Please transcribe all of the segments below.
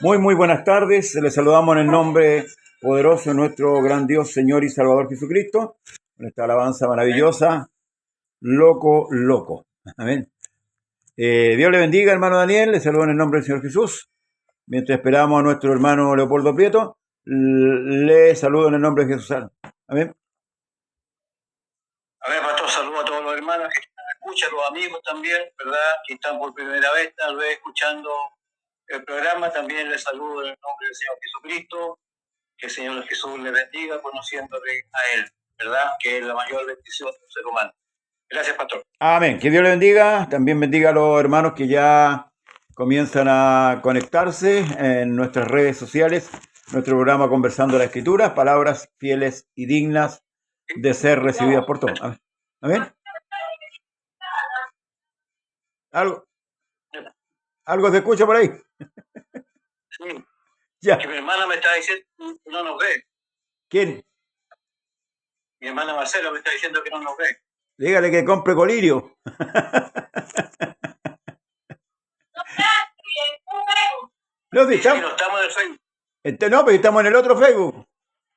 Muy buenas tardes. Les saludamos en el nombre poderoso de nuestro gran Dios, Señor y Salvador Jesucristo. Con esta alabanza maravillosa, loco. Amén. Dios le bendiga, hermano Daniel. Les saludo en el nombre del Señor Jesús. Mientras esperamos a nuestro hermano Leopoldo Prieto, le saludo en el nombre de Jesús. Amén. Amén, pastor. Saludo a todos los hermanos que escuchan, los amigos también, ¿verdad? Que están por primera vez, tal vez, escuchando el programa. También les saludo en el nombre del Señor Jesucristo. Que el Señor Jesús le bendiga conociéndole a Él, ¿verdad? Que es la mayor bendición del ser humano. Gracias, pastor. Amén. Que Dios le bendiga. También bendiga a los hermanos que ya comienzan a conectarse en nuestras redes sociales. Nuestro programa Conversando la Escritura, palabras fieles y dignas de ser recibidas por todos. Amén. ¿Algo se escucha por ahí? Sí. Ya. Que mi hermana me está diciendo que no nos ve. ¿Quién? Mi hermana Marcela me está diciendo que no nos ve. Dígale que compre colirio. No, si estamos, no estamos en el Facebook. No, pero estamos en el otro Facebook.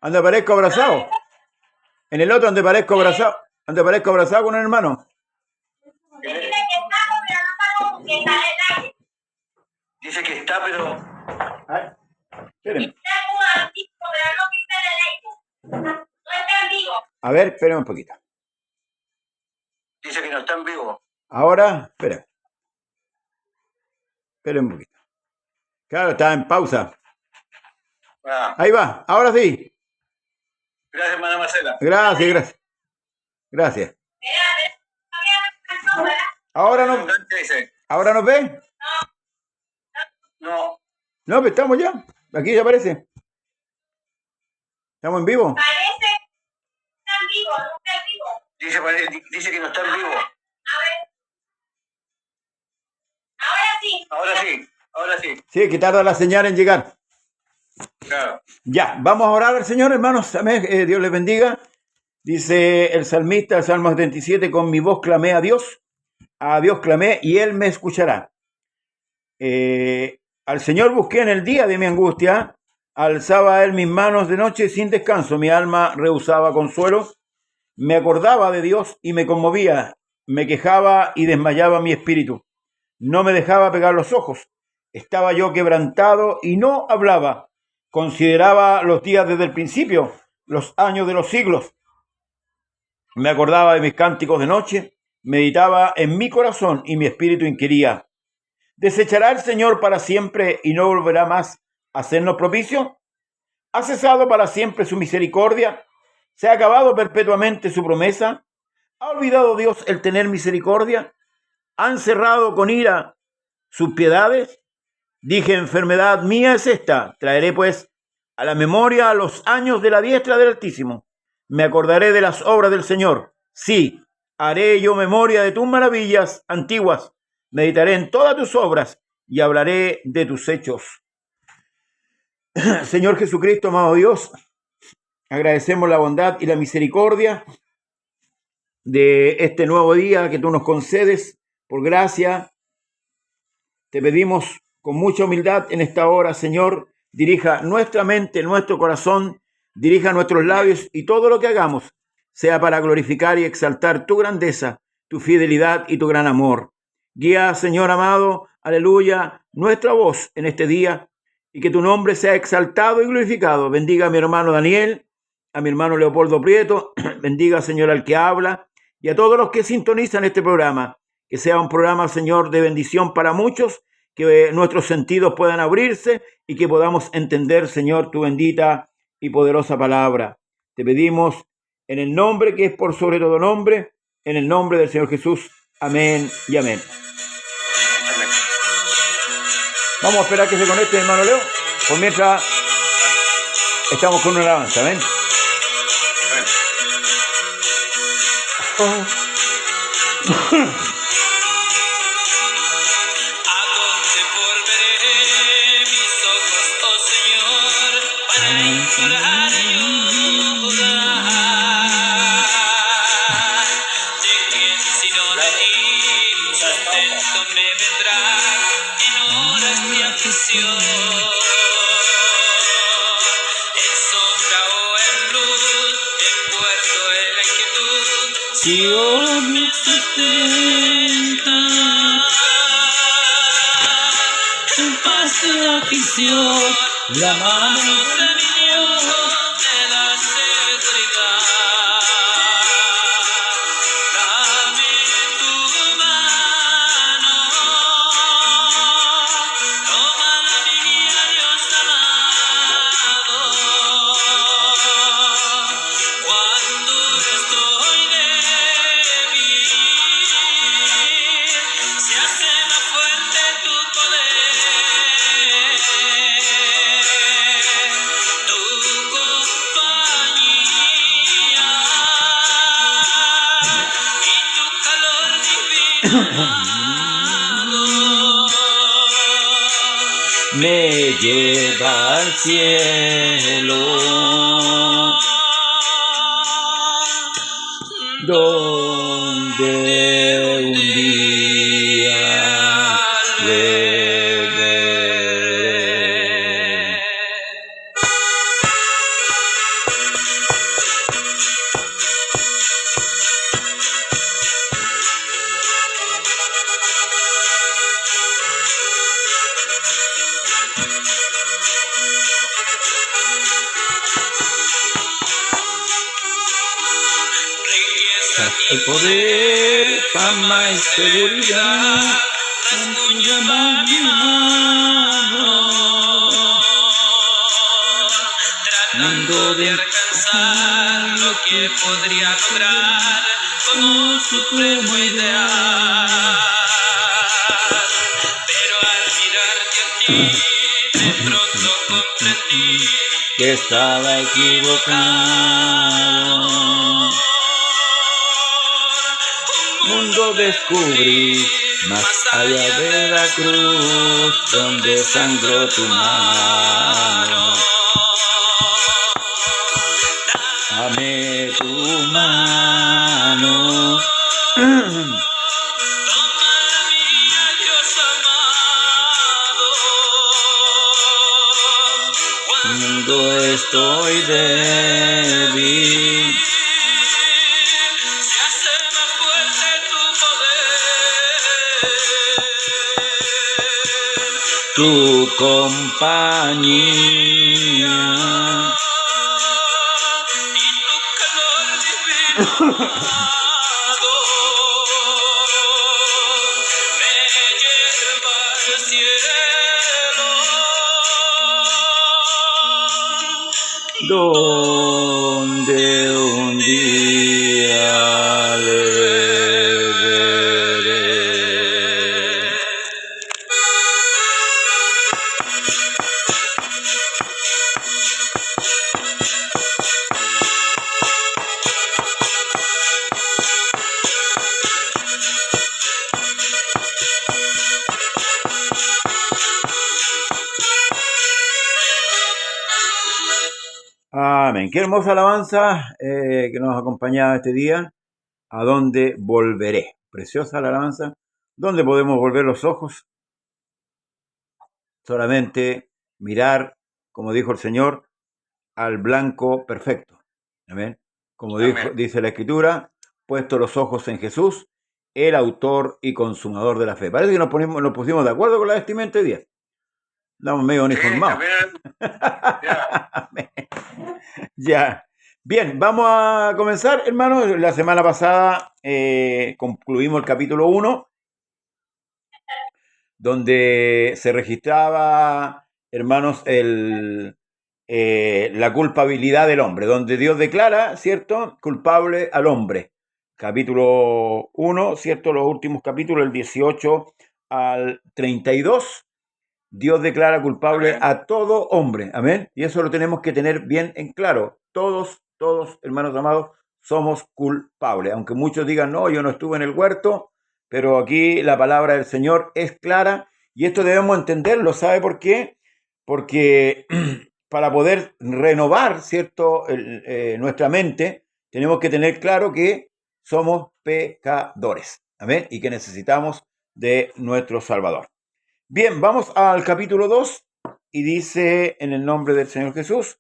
Donde aparezco abrazado. En el otro donde parezco abrazado. Donde aparezco abrazado con un hermano. Dice que está, pero... Espérenme. A ver, espérenme un poquito. Dice que no está en vivo. Ahora, espera. Esperen un poquito. Claro, está en pausa. Ahí va, ahora sí. Gracias, hermana Marcela. Gracias. ¿Ahora nos ve? No. No, pero estamos ya. Aquí ya aparece. ¿Estamos en vivo? Parece que está en vivo, no está en vivo. Dice que no está en vivo. A ver. Ahora sí. Sí, que tarda la señal en llegar. Claro. Ya, vamos a orar al Señor, hermanos. Amén. Dios les bendiga. Dice el salmista, el Salmo 77, con mi voz clamé a Dios clamé y Él me escuchará. Al Señor busqué en el día de mi angustia, alzaba a Él mis manos de noche sin descanso, mi alma rehusaba consuelo, me acordaba de Dios y me conmovía, me quejaba y desmayaba mi espíritu, no me dejaba pegar los ojos, estaba yo quebrantado y no hablaba, consideraba los días desde el principio, los años de los siglos, me acordaba de mis cánticos de noche, meditaba en mi corazón y mi espíritu inquiría. ¿Desechará el Señor para siempre y no volverá más a hacernos propicio? ¿Ha cesado para siempre su misericordia? ¿Se ha acabado perpetuamente su promesa? ¿Ha olvidado Dios el tener misericordia? ¿Han cerrado con ira sus piedades? Dije, enfermedad mía es esta. Traeré pues a la memoria los años de la diestra del Altísimo. Me acordaré de las obras del Señor. Sí, haré yo memoria de tus maravillas antiguas. Meditaré en todas tus obras y hablaré de tus hechos. Señor Jesucristo, amado Dios, agradecemos la bondad y la misericordia de este nuevo día que tú nos concedes por gracia. Te pedimos con mucha humildad en esta hora, Señor, dirija nuestra mente, nuestro corazón, dirija nuestros labios y todo lo que hagamos sea para glorificar y exaltar tu grandeza, tu fidelidad y tu gran amor. Guía, Señor amado, aleluya, nuestra voz en este día y que tu nombre sea exaltado y glorificado. Bendiga a mi hermano Daniel, a mi hermano Leopoldo Prieto, bendiga, Señor, al que habla y a todos los que sintonizan este programa. Que sea un programa, Señor, de bendición para muchos, que nuestros sentidos puedan abrirse y que podamos entender, Señor, tu bendita y poderosa palabra. Te pedimos en el nombre que es por sobre todo nombre, en el nombre del Señor Jesús. Amén y amén. Vamos a esperar que se conecte, hermano Leo, por mientras estamos con una alabanza. Amén. rocío me sustenta, en paz de la aflicción, la mano de mi Dios me da seguridad. Dame tu mano, toma la mía, Dios amado. Cuando estoy débil, se hace más fuerte tu poder, tu compañía y tu calor divino amado me lleva al cielo, donde un día le veré. El poder, fama y seguridad, llama mi mano, tratando de alcanzar lo que podría lograr como supremo ideal. Pero al mirarte a ti, de pronto comprendí que estaba equivocado. Mundo descubrí, más allá de la cruz, donde sangró tu mano. Dame tu mano, toma la mía, Dios amado. Cuando estoy débil, se hace más fuerte tu poder, tu compañía y tu calor divino amado me lleva al cielo, donde un día le veré. Amén. Qué hermosa alabanza que nos acompañaba este día. ¿A dónde volveré? Preciosa la alabanza. ¿Dónde podemos volver los ojos? Solamente mirar, como dijo el Señor, al blanco perfecto. Amén. Como dice la Escritura, puesto los ojos en Jesús, el autor y consumador de la fe. Parece que nos pusimos de acuerdo con la vestimenta hoy día. Estamos medio uniformados. Ya. Bien, vamos a comenzar, hermanos. La semana pasada concluimos el capítulo 1, donde se registraba, hermanos, la culpabilidad del hombre, donde Dios declara, ¿cierto?, culpable al hombre. Capítulo 1, ¿cierto?, los últimos capítulos, el 18 al 32, Dios declara culpable a todo hombre, amén, y eso lo tenemos que tener bien en claro. Todos, hermanos amados, somos culpables, aunque muchos digan, no, yo no estuve en el huerto, pero aquí la palabra del Señor es clara, y esto debemos entenderlo. ¿Sabe por qué? Porque para poder renovar, ¿cierto?, nuestra mente, tenemos que tener claro que somos pecadores, amén, y que necesitamos de nuestro Salvador. Bien, vamos al capítulo 2, y dice, en el nombre del Señor Jesús: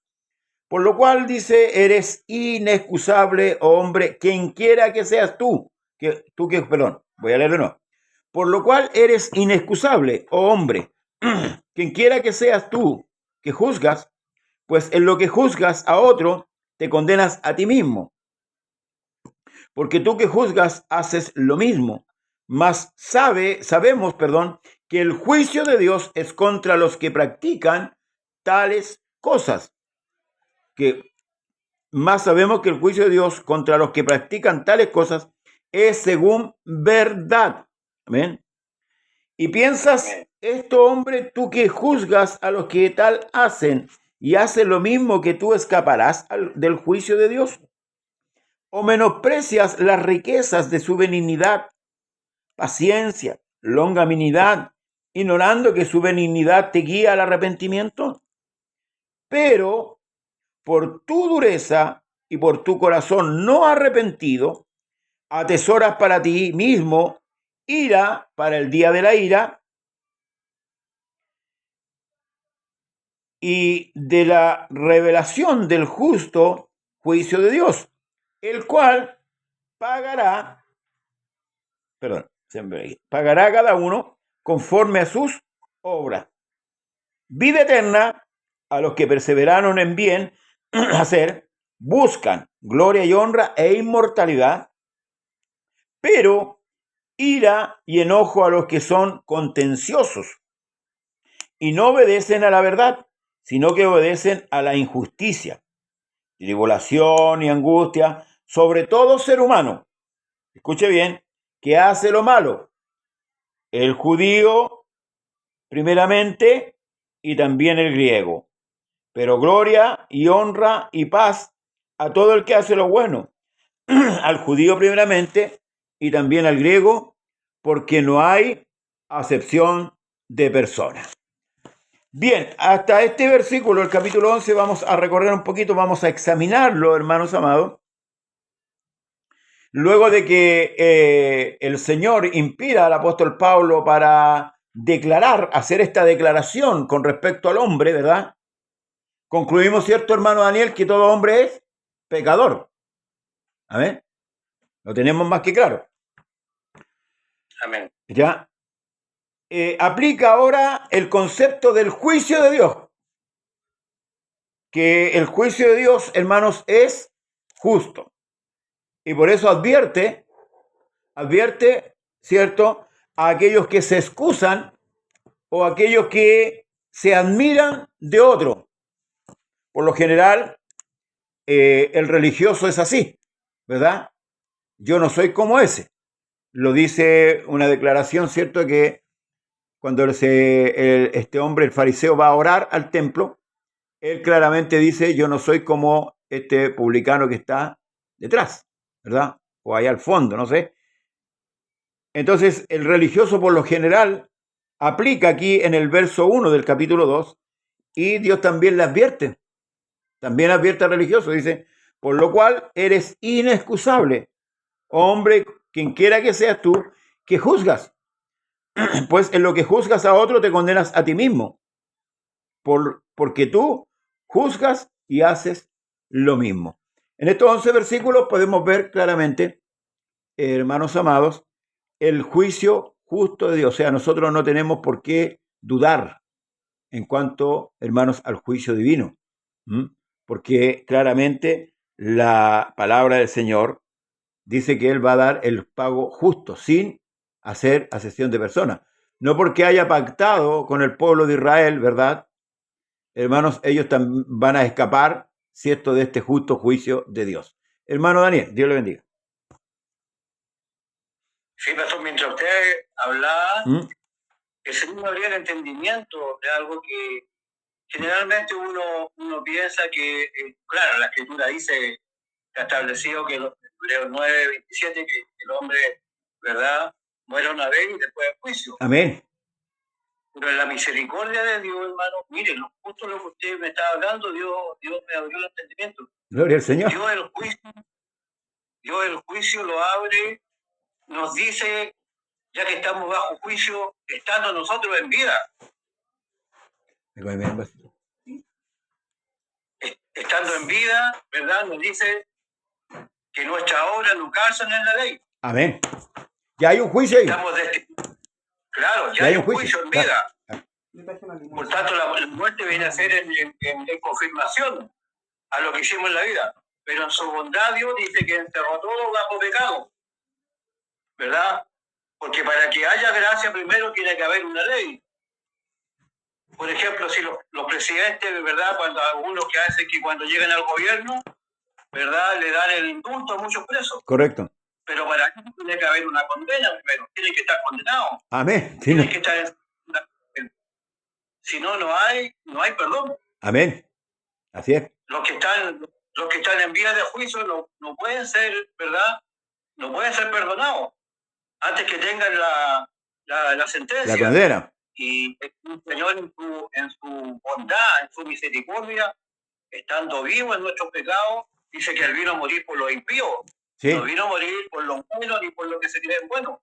Por lo cual dice, eres inexcusable, oh hombre, quien quiera que seas tú. Perdón, voy a leerlo de nuevo. Por lo cual eres inexcusable, oh hombre, quien quiera que seas tú, que juzgas, pues en lo que juzgas a otro, te condenas a ti mismo. Porque tú que juzgas haces lo mismo. Mas sabemos, que el juicio de Dios es contra los que practican tales cosas. Más sabemos que el juicio de Dios contra los que practican tales cosas es según verdad. Amén. Y piensas, esto, hombre, tú que juzgas a los que tal hacen y haces lo mismo, que tú escaparás del juicio de Dios. O menosprecias las riquezas de su benignidad, paciencia, longanimidad, ignorando que su benignidad te guía al arrepentimiento. Pero por tu dureza y por tu corazón no arrepentido, atesoras para ti mismo ira para el día de la ira y de la revelación del justo juicio de Dios, el cual pagará a cada uno conforme a sus obras. Vida eterna a los que perseveraron en bien hacer, buscan gloria y honra e inmortalidad, pero ira y enojo a los que son contenciosos y no obedecen a la verdad, sino que obedecen a la injusticia, tribulación y angustia sobre todo ser humano. Escuche bien, que hace lo malo, el judío primeramente y también el griego, pero gloria y honra y paz a todo el que hace lo bueno, al judío primeramente y también al griego, porque no hay acepción de personas. Bien, hasta este versículo, el capítulo 11, vamos a recorrer un poquito, vamos a examinarlo, hermanos amados. Luego de que el Señor inspira al apóstol Pablo para hacer esta declaración con respecto al hombre, ¿verdad? Concluimos, ¿cierto, hermano Daniel, que todo hombre es pecador? Amén. Lo tenemos más que claro. Amén. ¿Ya? Aplica ahora el concepto del juicio de Dios. Que el juicio de Dios, hermanos, es justo. Y por eso advierte, ¿cierto?, a aquellos que se excusan o aquellos que se admiran de otro. Por lo general, el religioso es así, ¿verdad? Yo no soy como ese. Lo dice una declaración, ¿cierto?, que cuando este hombre, el fariseo, va a orar al templo, él claramente dice, yo no soy como este publicano que está detrás, ¿verdad? O ahí al fondo, no sé. Entonces, el religioso por lo general aplica aquí en el verso 1 del capítulo 2 y Dios también le advierte. También advierte al religioso, dice, por lo cual eres inexcusable, hombre, quien quiera que seas tú, que juzgas. Pues en lo que juzgas a otro te condenas a ti mismo, porque tú juzgas y haces lo mismo. En estos 11 versículos podemos ver claramente, hermanos amados, el juicio justo de Dios. O sea, nosotros no tenemos por qué dudar en cuanto, hermanos, al juicio divino, porque claramente la palabra del Señor dice que Él va a dar el pago justo, sin hacer acepción de personas. No porque haya pactado con el pueblo de Israel, ¿verdad? Hermanos, ellos también van a escapar, ¿cierto?, de este justo juicio de Dios. Hermano Daniel, Dios le bendiga. Sí, pastor, mientras usted hablaba, el Señor abría el entendimiento de algo que generalmente uno piensa que, claro, la Escritura dice, que ha establecido que los Hebreos 9:27, que el hombre, ¿verdad?, muere una vez y después del juicio. Amén. Pero en la misericordia de Dios, hermano, miren, justo lo que usted me estaba hablando, Dios me abrió el entendimiento. Gloria al Señor. Dios el juicio lo abre, nos dice, ya que estamos bajo juicio, estando nosotros en vida. estando en vida, ¿verdad? Nos dice que nuestras obras no calzan en la ley. Amén. Ya hay un juicio ahí. Estamos claro, Ya ya hay un juicio en vida. Claro. Por tanto, la muerte viene a ser en confirmación a lo que hicimos en la vida. Pero en su bondad Dios dice que enterró todo bajo pecado, ¿verdad? Porque para que haya gracia primero tiene que haber una ley. Por ejemplo, si los presidentes, ¿verdad? Cuando algunos que hacen que cuando llegan al gobierno, ¿verdad? Le dan el indulto a muchos presos. Correcto. Pero para eso tiene que haber una condena primero. Tienen que estar condenados. Amén. Tienen que estar si no, no hay perdón. Amén. Así es. Los que están en vía de juicio no pueden ser, ¿verdad? No pueden ser perdonados antes que tengan la sentencia. La condena. Y el Señor en su bondad, en su misericordia, estando vivo en nuestros pecados, dice que Él vino a morir por los impíos. Sí. No vino a morir por los buenos ni por lo que se creen buenos.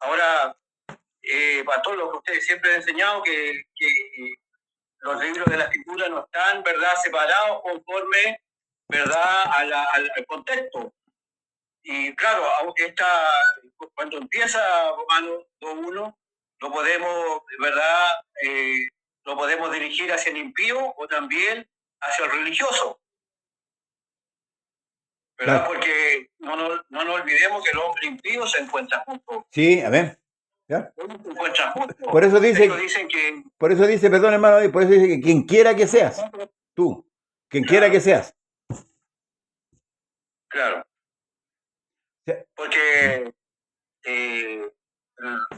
Ahora, pastor, lo que ustedes siempre han enseñado, que los libros de la Escritura no están, ¿verdad?, separados conforme, ¿verdad?, al contexto. Y claro, aunque cuando empieza Romanos 2:1, lo podemos, ¿verdad?, lo podemos dirigir hacia el impío o también hacia el religioso, ¿verdad? Claro. Porque no nos olvidemos que el hombre impío se encuentra justo. Sí, amén. ¿Ya? Se encuentra justo. Por eso dice, perdón, hermano, por eso dice que quien quiera que seas, tú, quien quiera que seas. Claro. Porque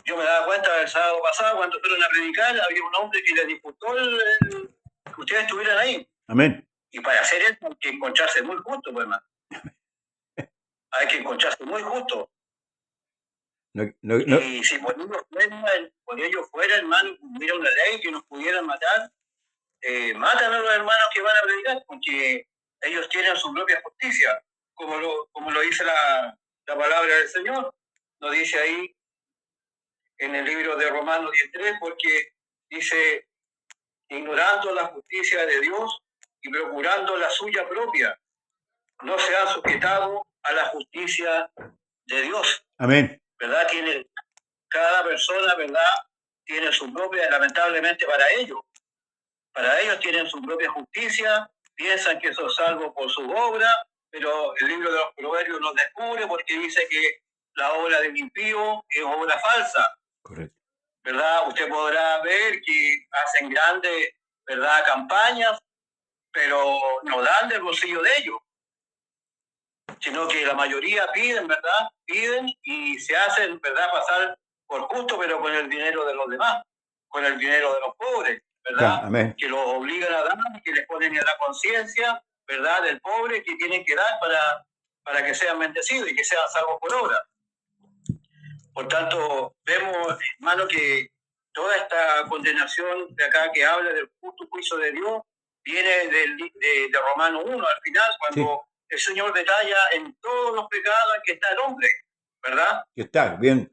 yo me daba cuenta el sábado pasado cuando fueron a predicar, había un hombre que les disputó que ustedes estuvieran ahí. Amén. Y para hacer eso hay que encontrarse muy justo, pues, hermano. Hay que encontrarse muy justo. No. Y si por ellos fuera, hermano, hubiera una ley que nos pudieran matar, matan a los hermanos que van a predicar, porque ellos tienen su propia justicia, como lo dice la palabra del Señor. Nos dice ahí en el libro de Romanos 10:3, porque dice, ignorando la justicia de Dios y procurando la suya propia, no se han sujetado a la justicia de Dios. Amén. ¿Verdad? Cada persona, ¿verdad?, tiene su propia, lamentablemente para ellos tienen su propia justicia, piensan que son salvos por su obra, pero el libro de los Proverbios nos descubre porque dice que la obra del impío es obra falsa. Correcto. ¿Verdad? Usted podrá ver que hacen grandes, ¿verdad?, campañas, pero no dan del bolsillo de ellos, sino que la mayoría piden, ¿verdad? Piden y se hacen, ¿verdad?, pasar por justo, pero con el dinero de los demás, con el dinero de los pobres, ¿verdad? Amén. Que los obligan a dar, que les ponen en la conciencia, ¿verdad?, del pobre que tienen que dar para que sean bendecidos y que sean salvos por obra. Por tanto, vemos, hermano, que toda esta condenación de acá que habla del justo juicio de Dios viene de Romanos 1 al final, cuando el Señor detalla en todos los pecados en que está el hombre, ¿verdad? Que está bien.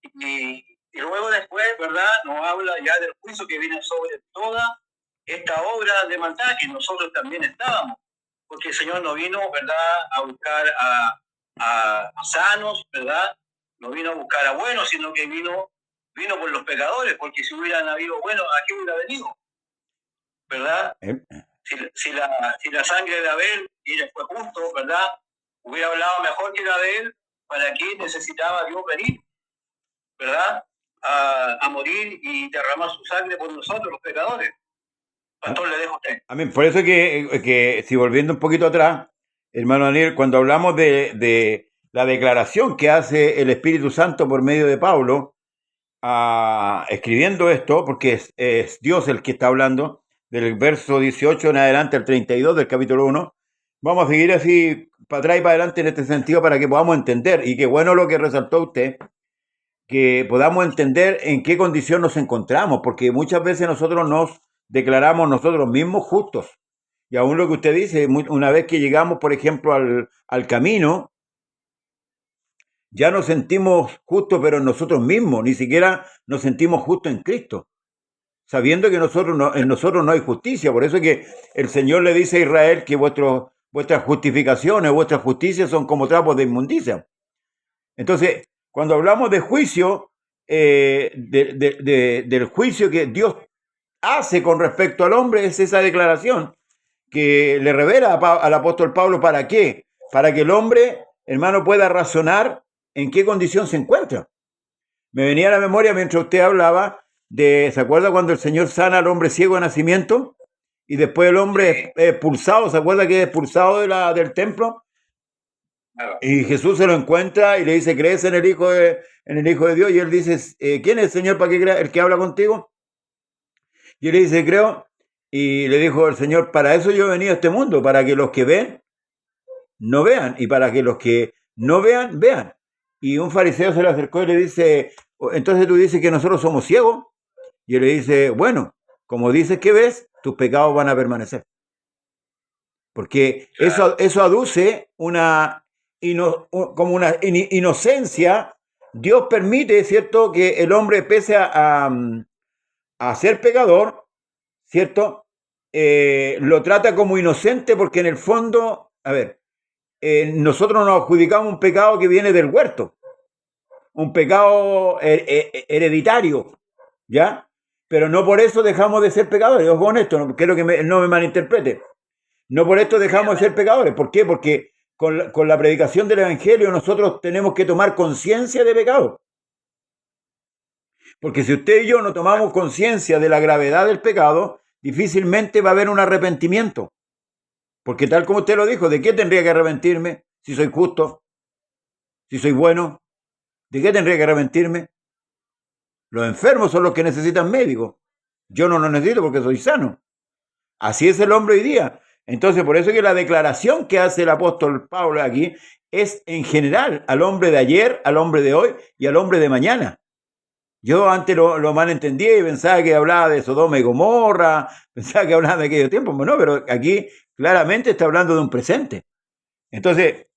Y luego después, ¿verdad?, nos habla ya del juicio que viene sobre toda esta obra de maldad que nosotros también estábamos, porque el Señor no vino, ¿verdad?, a buscar a sanos, ¿verdad?, no vino a buscar a buenos, sino que vino por los pecadores, porque si hubieran habido buenos, ¿a qué hubiera venido? ¿Verdad? Si la sangre de Abel fue justo, ¿verdad?, hubiera hablado mejor que la de él, ¿para qué necesitaba Dios venir, ¿verdad?, a morir y derramar su sangre por nosotros, los pecadores? Pastor, le dejo a usted. Amén. Por eso que si volviendo un poquito atrás, hermano Daniel, cuando hablamos de la declaración que hace el Espíritu Santo por medio de Pablo, escribiendo esto, porque es Dios el que está hablando, del verso 18 en adelante al 32 del capítulo 1, vamos a seguir así para atrás y para adelante en este sentido para que podamos entender, y qué bueno lo que resaltó usted, que podamos entender en qué condición nos encontramos, porque muchas veces nosotros nos declaramos nosotros mismos justos, y aún lo que usted dice, una vez que llegamos, por ejemplo, al camino, ya nos sentimos justos, pero en nosotros mismos, ni siquiera nos sentimos justos en Cristo. sabiendo que en nosotros no hay justicia. Por eso es que el Señor le dice a Israel que vuestras justificaciones, vuestras justicias son como trapos de inmundicia. Entonces, cuando hablamos de juicio, del juicio que Dios hace con respecto al hombre, es esa declaración que le revela al apóstol Pablo. ¿Para qué? Para que el hombre, hermano, pueda razonar en qué condición se encuentra. Me venía a la memoria mientras usted hablaba ¿se acuerda cuando el Señor sana al hombre ciego de nacimiento? Y después el hombre es expulsado, ¿se acuerda que es expulsado del templo? Y Jesús se lo encuentra y le dice, ¿crees en el Hijo de Dios? Y él dice, ¿quién es el Señor para que crea, el que habla contigo? Y él le dice, creo. Y le dijo el Señor, para eso yo he venido a este mundo, para que los que ven, no vean, y para que los que no vean, vean. Y un fariseo se le acercó y le dice, entonces tú dices que nosotros somos ciegos. Y él le dice, bueno, como dices que ves, tus pecados van a permanecer. Porque eso aduce como una inocencia. Dios permite, ¿cierto?, que el hombre pese a ser pecador, ¿cierto? Lo trata como inocente porque en el fondo, a ver, nosotros nos adjudicamos un pecado que viene del huerto, un pecado hereditario, ¿ya? Pero no por eso dejamos de ser pecadores. Ojo con esto, no quiero que no me malinterprete. No por esto dejamos de ser pecadores. ¿Por qué? Porque con la predicación del Evangelio nosotros tenemos que tomar conciencia de pecado. Porque si usted y yo no tomamos conciencia de la gravedad del pecado, difícilmente va a haber un arrepentimiento. Porque tal como usted lo dijo, ¿de qué tendría que arrepentirme si soy justo? Si soy bueno. ¿De qué tendría que arrepentirme? Los enfermos son los que necesitan médicos. Yo no los necesito porque soy sano. Así es el hombre hoy día. Entonces, por eso que la declaración que hace el apóstol Pablo aquí es en general al hombre de ayer, al hombre de hoy y al hombre de mañana. Yo antes lo malentendía y pensaba que hablaba de Sodoma y Gomorra, pensaba que hablaba de aquellos tiempos, no, pero aquí claramente está hablando de un presente. Entonces,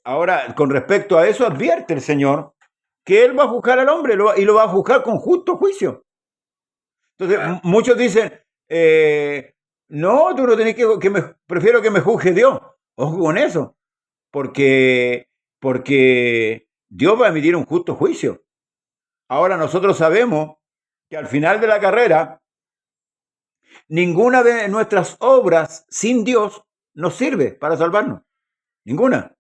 ahora, con respecto a eso, advierte el Señor que Él va a juzgar al hombre y lo va a juzgar con justo juicio. Entonces, muchos dicen, no, tú no tenés prefiero que me juzgue Dios. Ojo con eso, porque Dios va a emitir un justo juicio. Ahora nosotros sabemos que al final de la carrera, ninguna de nuestras obras sin Dios nos sirve para salvarnos. Ninguna.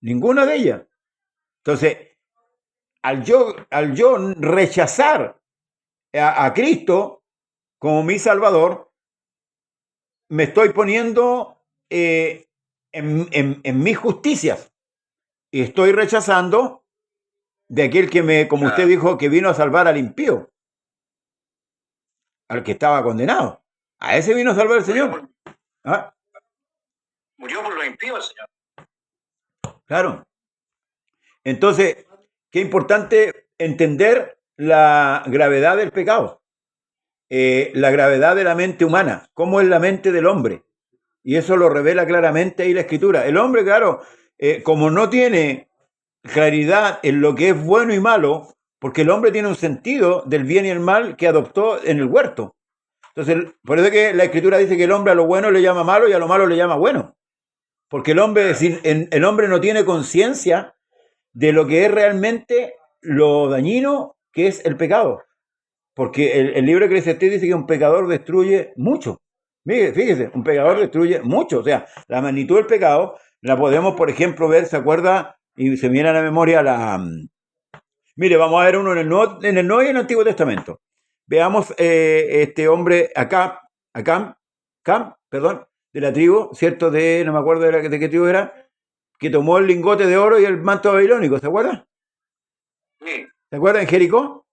Ninguna de ellas. Entonces, al yo rechazar a Cristo como mi Salvador, me estoy poniendo en mis justicias y estoy rechazando de aquel que como usted dijo, que vino a salvar al impío, al que estaba condenado. A ese vino a salvar el Señor. Murió por los impíos el Señor. Claro. Entonces, qué importante entender la gravedad del pecado, la gravedad de la mente humana, cómo es la mente del hombre. Y eso lo revela claramente ahí la Escritura. El hombre, claro, como no tiene claridad en lo que es bueno y malo, porque el hombre tiene un sentido del bien y el mal que adoptó en el huerto. Entonces, por eso que la Escritura dice que el hombre a lo bueno le llama malo y a lo malo le llama bueno. Porque el hombre no tiene conciencia de lo que es realmente lo dañino que es el pecado. Porque el libro de Eclesiastés dice que un pecador destruye mucho. Mire, fíjese, un pecador destruye mucho. O sea, la magnitud del pecado la podemos, por ejemplo, ver, ¿se acuerda? Y se me viene a la memoria Mire, vamos a ver uno en el Nuevo y en el Antiguo Testamento. Veamos este hombre Acam, de la tribu, ¿cierto? No me acuerdo de qué tribu era, que tomó el lingote de oro y el manto babilónico, ¿se acuerdan? Sí. ¿Se acuerdan en Jericó?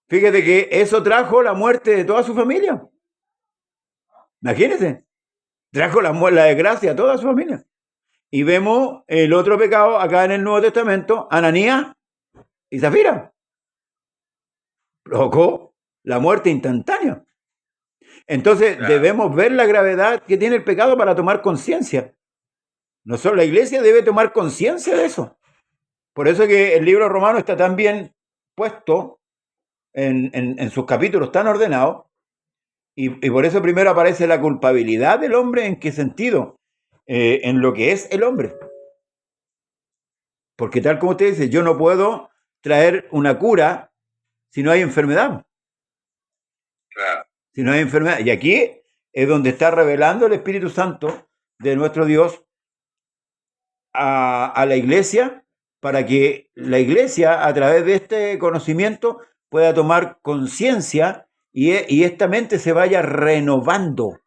Fíjate que eso trajo la muerte de toda su familia. Imagínense. Trajo la desgracia a toda su familia. Y vemos el otro pecado acá en el Nuevo Testamento, Ananías y Zafira. Provocó la muerte instantánea. Entonces debemos ver la gravedad que tiene el pecado para tomar conciencia. Nosotros, la iglesia debe tomar conciencia de eso. Por eso que el libro romano está tan bien puesto en sus capítulos tan ordenados, y por eso primero aparece la culpabilidad del hombre. ¿En qué sentido? En lo que es el hombre. Porque tal como usted dice, yo no puedo traer una cura si no hay enfermedad. Claro. Si no hay enfermedad. Y aquí es donde está revelando el Espíritu Santo de nuestro Dios a la iglesia, para que la iglesia, a través de este conocimiento, pueda tomar conciencia y esta mente se vaya renovando.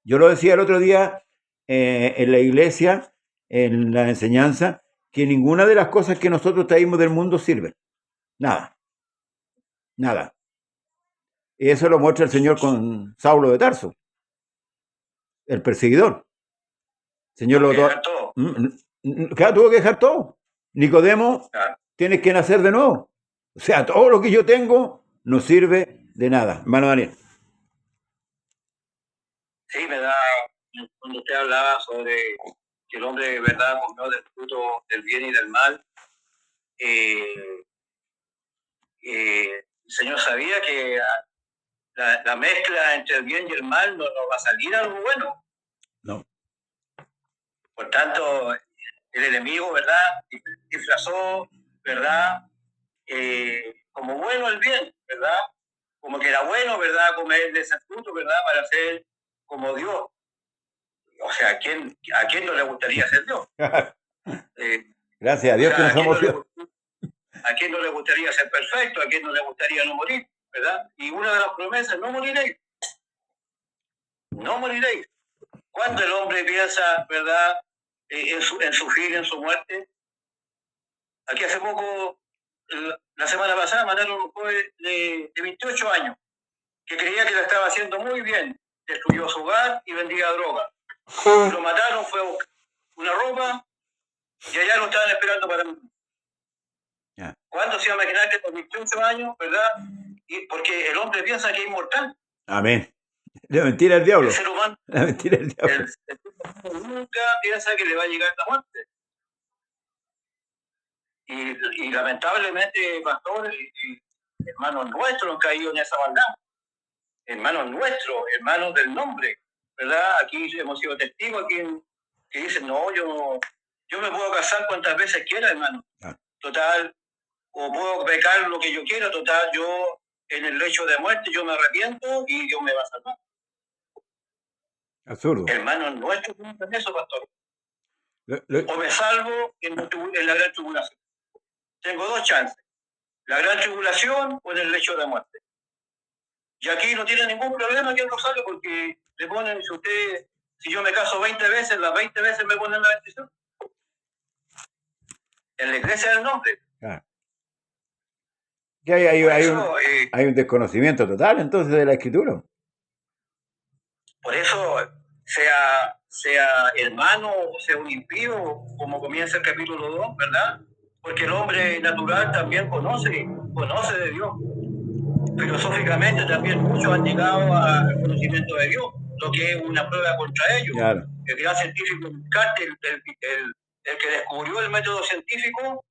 Yo lo decía el otro día en la iglesia, en la enseñanza, que ninguna de las cosas que nosotros traímos del mundo sirve. Nada. Nada. Y eso lo muestra el Señor con Saulo de Tarso, el perseguidor. El Señor lo todo. Claro, tuvo que dejar todo. Nicodemo, Claro. Tienes que nacer de nuevo. O sea, todo lo que yo tengo no sirve de nada. Hermano Daniel. Sí, me da, cuando usted hablaba sobre que el hombre, ¿verdad?, comió del fruto del bien y del mal, el Señor sabía que la mezcla entre el bien y el mal no va a salir algo bueno. No. Por tanto, el enemigo, ¿verdad?, disfrazó, ¿verdad?, como bueno el bien, ¿verdad?, como que era bueno, ¿verdad?, comer de ese fruto, ¿verdad?, para ser como Dios. O sea, ¿a quién no le gustaría ser Dios? Gracias a Dios, o sea, que no somos Dios. ¿A quién no le gustaría ser perfecto? ¿A quién no le gustaría no morir? ¿Verdad? Y una de las promesas, no moriréis. No moriréis. Cuando el hombre piensa, ¿verdad?, en sufrir, en su muerte. Aquí hace poco, la semana pasada, mataron un joven de 28 años que creía que lo estaba haciendo muy bien. Destruyó su hogar y vendía droga. Lo mataron, fue a buscar una ropa y allá lo estaban esperando para mí. ¿Cuándo se iba a imaginar que por 28 años, verdad? Y porque el hombre piensa que es inmortal. Amén. La mentira del diablo. El ser humano, la mentira del diablo. El ser humano nunca piensa que le va a llegar la muerte. Y lamentablemente, pastores y hermanos nuestros han caído en esa maldad. Hermanos nuestros, hermanos del nombre, ¿verdad? Aquí hemos sido testigos que dicen, no, yo me puedo casar cuantas veces quiera, hermano. Total, o puedo pecar lo que yo quiera, total, yo en el lecho de muerte yo me arrepiento y Dios me va a salvar. Absurdo. Hermanos nuestros piensan eso, pastor. O me salvo en la gran tribulación. Tengo dos chances. La gran tribulación o en el lecho de muerte. Y aquí no tiene ningún problema que no salga porque le ponen, si yo me caso 20 veces, las 20 veces me ponen la bendición. En la iglesia del nombre. Ah. Que hay un desconocimiento total entonces de la escritura. Por eso, sea hermano o sea un impío, como comienza el capítulo 2, ¿verdad? Porque el hombre natural también conoce de Dios. Filosóficamente también muchos han llegado al conocimiento de Dios, lo que es una prueba contra ellos. Claro. El gran científico Descartes, el que descubrió el método científico,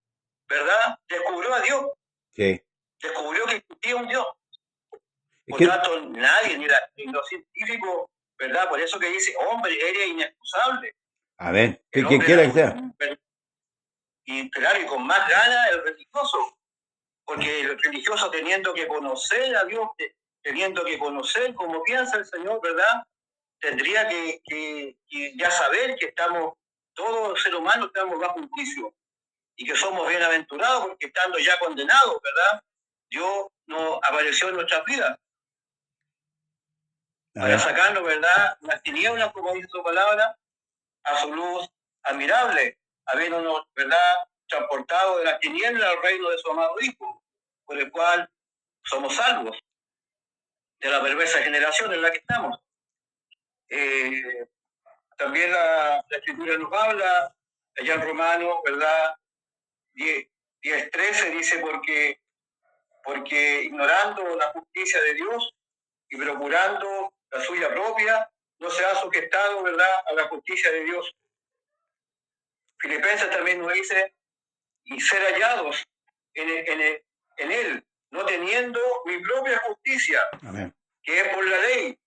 ¿verdad? Descubrió a Dios. Sí. Descubrió que existía un Dios. Por tanto, nadie, ni los científicos, ¿verdad? Por eso que dice, hombre, eres inexcusable. A ver, que quien quiera que sea. Y claro, y con más ganas el religioso. Porque el religioso, teniendo que conocer a Dios, teniendo que conocer cómo piensa el Señor, ¿verdad? Tendría que ya saber que todos los seres humanos estamos bajo un juicio y que somos bienaventurados porque estando ya condenados, ¿verdad? Dios nos apareció en nuestras vidas para sacarnos, ¿verdad?, las tinieblas, como dice su palabra, a su luz admirable, habiéndonos, ¿verdad?, transportado de las tinieblas al reino de su amado Hijo, por el cual somos salvos de la perversa generación en la que estamos. También la Escritura nos habla, allá en Romanos, ¿verdad?, 10:13 dice, porque ignorando la justicia de Dios y procurando la suya propia, no se ha sujetado, ¿verdad?, a la justicia de Dios. Filipenses también nos dice, y ser hallados en él, no teniendo mi propia justicia, Amén. que es por la ley,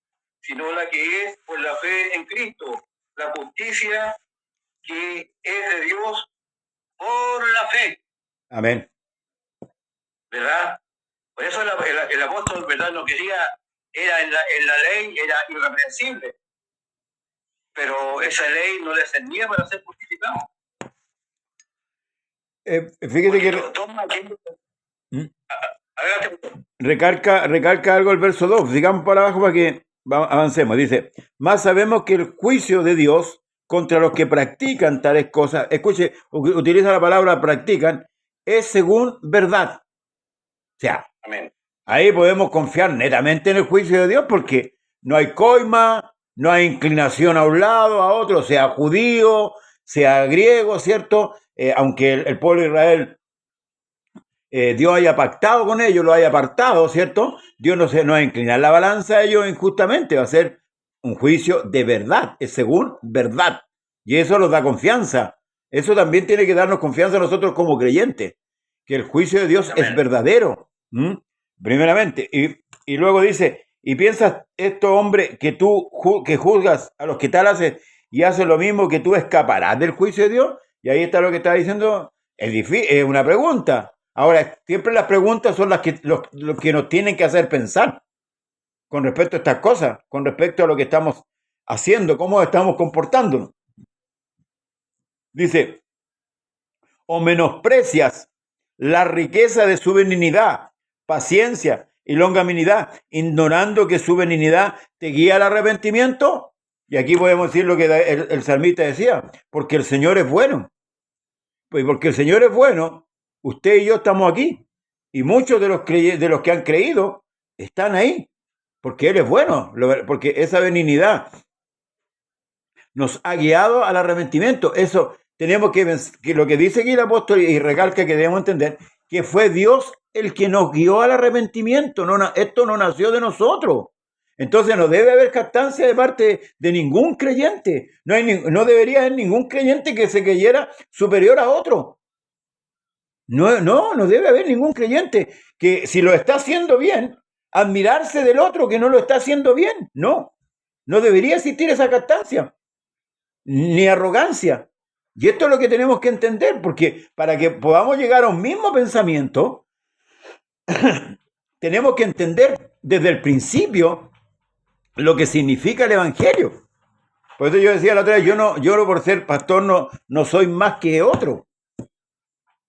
sino la que es por la fe en Cristo, la justicia que es de Dios por la fe, Amén. ¿verdad? Por eso el apóstol, ¿verdad? No quería, era en la ley, era irreprensible, pero esa ley no le servía para ser justificado. Fíjate que recarga algo el verso 2. Digamos para abajo para que avancemos. Dice, más sabemos que el juicio de Dios contra los que practican tales cosas, escuche, utiliza la palabra practican, es según verdad. O sea, amén, ahí podemos confiar netamente en el juicio de Dios porque no hay coima, no hay inclinación a un lado, a otro, sea judío, sea griego, ¿cierto? Aunque el pueblo de Israel, Dios haya pactado con ellos, lo haya apartado, ¿cierto? Dios no va a inclinar la balanza a ellos injustamente, va a ser un juicio de verdad, es según verdad. Y eso nos da confianza. Eso también tiene que darnos confianza a nosotros como creyentes, que el juicio de Dios amén, es verdadero. Primeramente. Y luego dice, y piensas esto, hombre, que tú que juzgas a los que tal haces y haces lo mismo, que tú escaparás del juicio de Dios. Y ahí está lo que está diciendo, es una pregunta. Ahora, siempre las preguntas son las que, lo que nos tienen que hacer pensar con respecto a estas cosas, con respecto a lo que estamos haciendo, cómo estamos comportándonos. Dice, o menosprecias la riqueza de su benignidad, paciencia y longanimidad, ignorando que su benignidad te guía al arrepentimiento. Y aquí podemos decir lo que el salmista decía, porque el Señor es bueno. Pues porque el Señor es bueno, usted y yo estamos aquí. Y muchos de los que han creído están ahí, porque Él es bueno, porque esa benignidad nos ha guiado al arrepentimiento. Eso tenemos que lo que dice aquí el apóstol y recalca que debemos entender, que fue Dios el que nos guió al arrepentimiento. Esto no nació de nosotros. Entonces no debe haber jactancia de parte de ningún creyente. No debería haber ningún creyente que se creyera superior a otro. No debe haber ningún creyente que si lo está haciendo bien, admirarse del otro que no lo está haciendo bien. No debería existir esa jactancia, ni arrogancia. Y esto es lo que tenemos que entender, porque para que podamos llegar a un mismo pensamiento, tenemos que entender desde el principio lo que significa el Evangelio. Por eso yo decía la otra vez, yo por ser pastor no soy más que otro.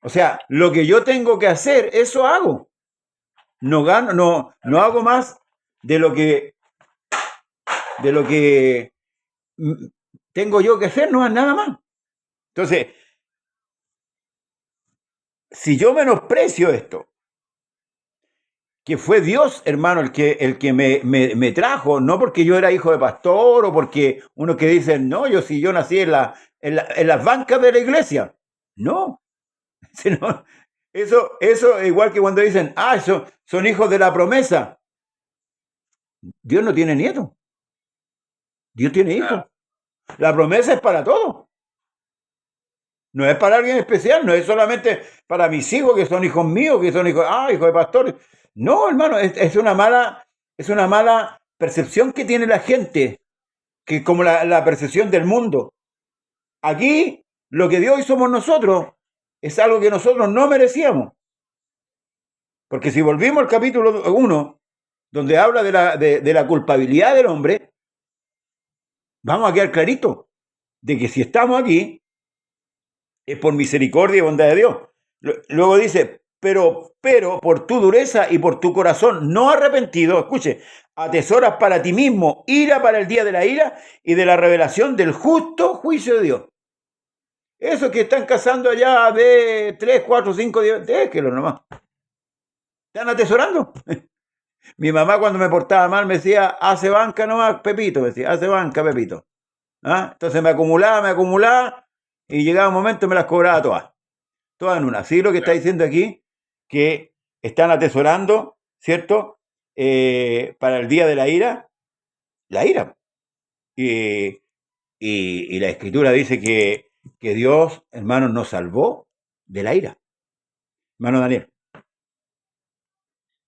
O sea, lo que yo tengo que hacer, eso hago. No hago más de lo que tengo yo que hacer, no es nada más. Entonces, si yo menosprecio esto, que fue Dios, hermano, el que me trajo, no porque yo era hijo de pastor o porque unos que dicen, no, yo nací en las bancas de la iglesia. No. Eso igual que cuando dicen, eso son hijos de la promesa. Dios no tiene nietos. Dios tiene hijos. La promesa es para todos. No es para alguien especial, no es solamente para mis hijos que son hijos míos, que son hijos de pastores. No, hermano, es una mala percepción que tiene la gente, que como la percepción del mundo. Aquí, lo que Dios hizo por nosotros es algo que nosotros no merecíamos. Porque si volvimos al capítulo 1, donde habla de la culpabilidad del hombre, vamos a quedar clarito de que si estamos aquí, es por misericordia y bondad de Dios. Luego dice, pero por tu dureza y por tu corazón no arrepentido, escuche, atesoras para ti mismo ira para el día de la ira y de la revelación del justo juicio de Dios. Esos que están cazando allá de 3, 4, 5 días, déjenlo nomás. Están atesorando. Mi mamá cuando me portaba mal me decía, hace banca nomás, Pepito, me decía, hace banca, Pepito. Entonces me acumulaba y llegaba un momento y me las cobraba todas en una. Así lo que está diciendo aquí, que están atesorando, ¿cierto? Para el día de la ira. Y la Escritura dice que Dios, hermanos, nos salvó de la ira. Hermano Daniel.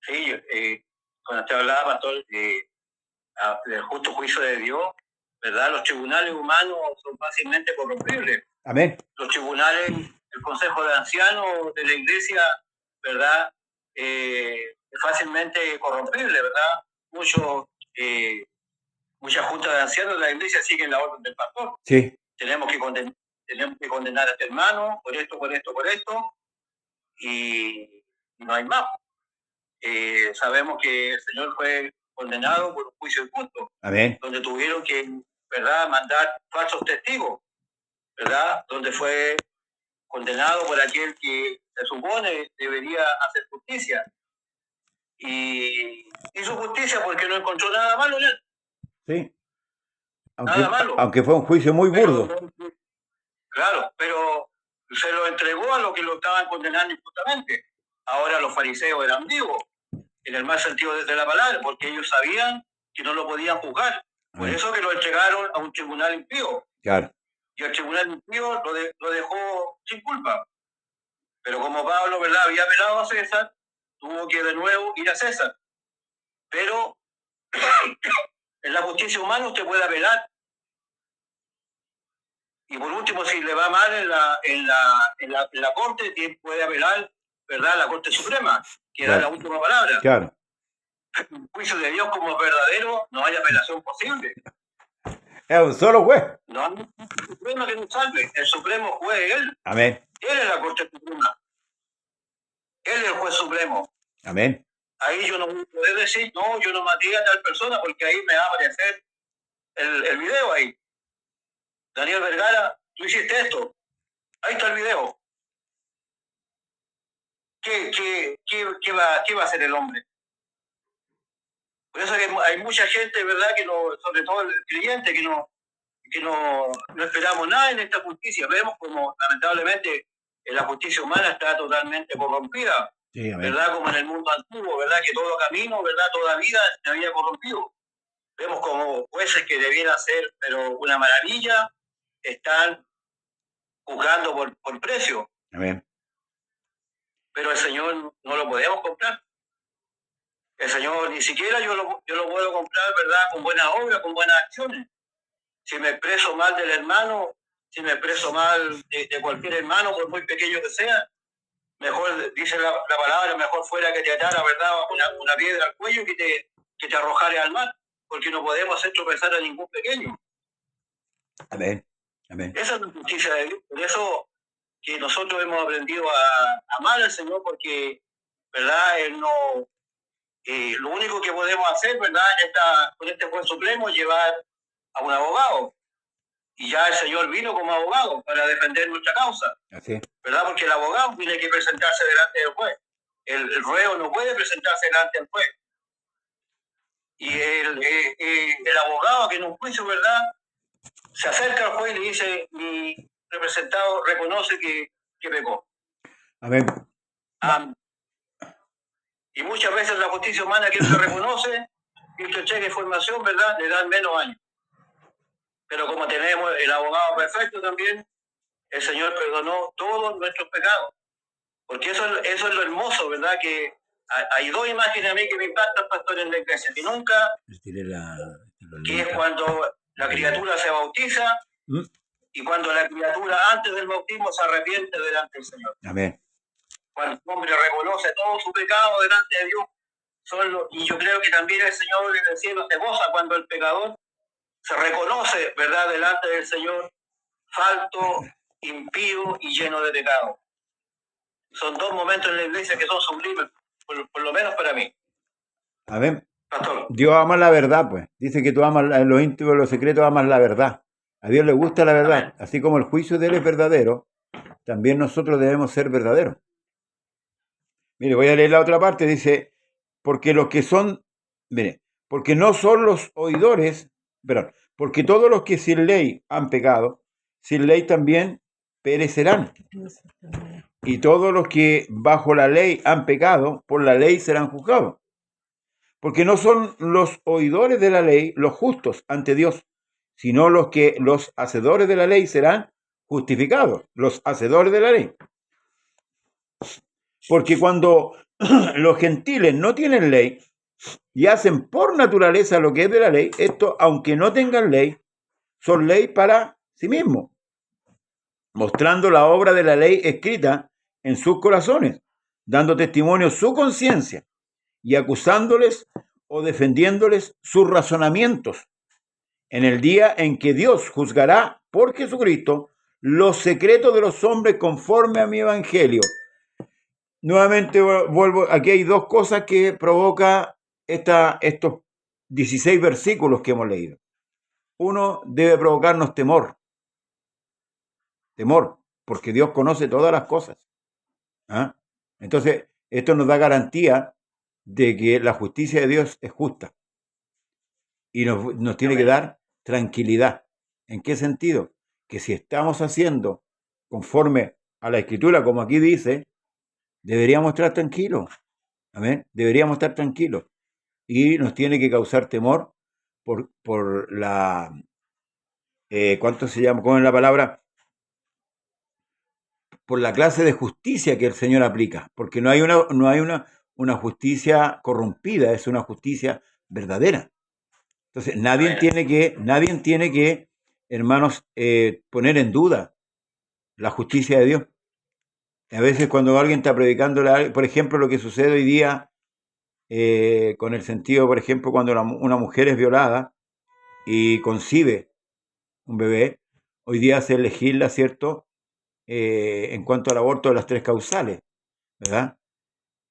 Sí, cuando usted hablaba, pastor, del justo juicio de Dios, ¿verdad? Los tribunales humanos son fácilmente corrompibles. Amén. Los tribunales, el Consejo de Ancianos de la Iglesia, ¿verdad? Es fácilmente corrompible, ¿verdad? Muchas juntas de ancianos de la Iglesia siguen la orden del pastor. Sí. Tenemos que condenar a este hermano por esto, y no hay más. Sabemos que el Señor fue condenado por un juicio injusto. Amén. Donde tuvieron que, ¿verdad?, mandar falsos testigos, ¿verdad? Donde fue condenado por aquel que se supone debería hacer justicia. Y hizo justicia porque no encontró nada malo en él. Sí. Nada malo. Aunque fue un juicio muy burdo. Claro, pero se lo entregó a los que lo estaban condenando injustamente. Ahora los fariseos eran vivos, en el mal sentido de la palabra, porque ellos sabían que no lo podían juzgar. Por eso que lo entregaron a un tribunal impío. Claro. Y el tribunal impío lo dejó sin culpa. Pero como Pablo, ¿verdad?, había apelado a César, tuvo que de nuevo ir a César. Pero en la justicia humana usted puede apelar. Y por último, si le va mal en la Corte, puede apelar, ¿verdad?, a la Corte Suprema, que claro, da la última palabra. Claro. El juicio de Dios como verdadero, no hay apelación posible. Es un solo juez. No hay un Supremo que nos salve. El Supremo juez es Él. Amén. Él es la Corte Suprema. Él es el juez supremo. Amén. Ahí yo no voy a poder decir, no, yo no maté a tal persona, porque ahí me va a aparecer el video ahí. Daniel Vergara, tú hiciste esto. Ahí está el video. ¿Qué va a hacer el hombre? Por eso que hay mucha gente, ¿verdad?, que no, sobre todo el creyente, que no esperamos nada en esta justicia. Vemos como lamentablemente la justicia humana está totalmente corrompida. Sí, ¿verdad? Como en el mundo antiguo, ¿verdad? Que todo camino, ¿verdad?, toda vida se había corrompido. Vemos como jueces que debieran ser, pero una maravilla, están juzgando por precio. Amén. Pero el Señor no lo podemos comprar. El Señor ni siquiera yo lo puedo comprar, ¿verdad?, con buenas obras, con buenas acciones. Si me expreso mal del hermano, si me expreso mal de cualquier hermano, por muy pequeño que sea, mejor, dice la palabra, mejor fuera que te atara, ¿verdad?, una piedra al cuello que te arrojare al mar, porque no podemos hacer tropezar a ningún pequeño. Amén. Amén. Esa es la justicia de Dios. Por eso que nosotros hemos aprendido a amar al Señor, porque, ¿verdad?, Él no... lo único que podemos hacer, ¿verdad?, con este juez supremo, es llevar a un abogado. Y ya el Señor vino como abogado para defender nuestra causa. Así. ¿Verdad? Porque el abogado tiene que presentarse delante del juez. El reo no puede presentarse delante del juez. Y el abogado que en un juicio, ¿verdad?, se acerca al juez y le dice, mi representado reconoce que pecó. Amén. Y muchas veces la justicia humana que se reconoce, que usted cheque información, ¿verdad?, le dan menos años. Pero como tenemos el abogado perfecto también, el Señor perdonó todos nuestros pecados. Porque eso es lo hermoso, ¿verdad? Que hay dos imágenes a mí que me impactan, pastor, en la iglesia. Que nunca, que es cuando la criatura se bautiza y cuando la criatura antes del bautismo se arrepiente delante del Señor. Amén. Cuando el hombre reconoce todo su pecado delante de Dios. Y yo creo que también el Señor en el cielo se goza cuando el pecador se reconoce, ¿verdad?, delante del Señor, falto, impío y lleno de pecado. Son dos momentos en la iglesia que son sublimes, por lo menos para mí. Amén. Pastor. Dios ama la verdad, pues. Dice que tú amas en lo íntimo, en lo secreto, amas la verdad. A Dios le gusta la verdad. Amén. Así como el juicio de Él es verdadero, también nosotros debemos ser verdaderos. Mire, voy a leer la otra parte. Dice, porque los que son, mire, porque no son los oidores, perdón, porque todos los que sin ley han pecado, sin ley también perecerán. Y todos los que bajo la ley han pecado, por la ley serán juzgados. Porque no son los oidores de la ley los justos ante Dios, sino los hacedores de la ley serán justificados, los hacedores de la ley. Porque cuando los gentiles no tienen ley y hacen por naturaleza lo que es de la ley, esto, aunque no tengan ley, son ley para sí mismos, mostrando la obra de la ley escrita en sus corazones, dando testimonio su conciencia y acusándoles o defendiéndoles sus razonamientos en el día en que Dios juzgará por Jesucristo los secretos de los hombres conforme a mi evangelio. Nuevamente vuelvo, aquí hay dos cosas que provoca estos 16 versículos que hemos leído. Uno, debe provocarnos temor, porque Dios conoce todas las cosas. ¿Ah? Entonces, esto nos da garantía de que la justicia de Dios es justa y nos tiene que dar tranquilidad. ¿En qué sentido? Que si estamos haciendo conforme a la Escritura, como aquí dice, deberíamos estar tranquilos. Amén. Deberíamos estar tranquilos. Y nos tiene que causar temor por la... ¿cuánto se llama? ¿Cómo es la palabra? Por la clase de justicia que el Señor aplica. Porque no hay una justicia corrompida, es una justicia verdadera. Entonces, nadie tiene que, hermanos, poner en duda la justicia de Dios. A veces cuando alguien está predicando, por ejemplo, lo que sucede hoy día con el sentido, por ejemplo, cuando una mujer es violada y concibe un bebé, hoy día se legisla, ¿cierto?, en cuanto al aborto de las 3 causales, ¿verdad?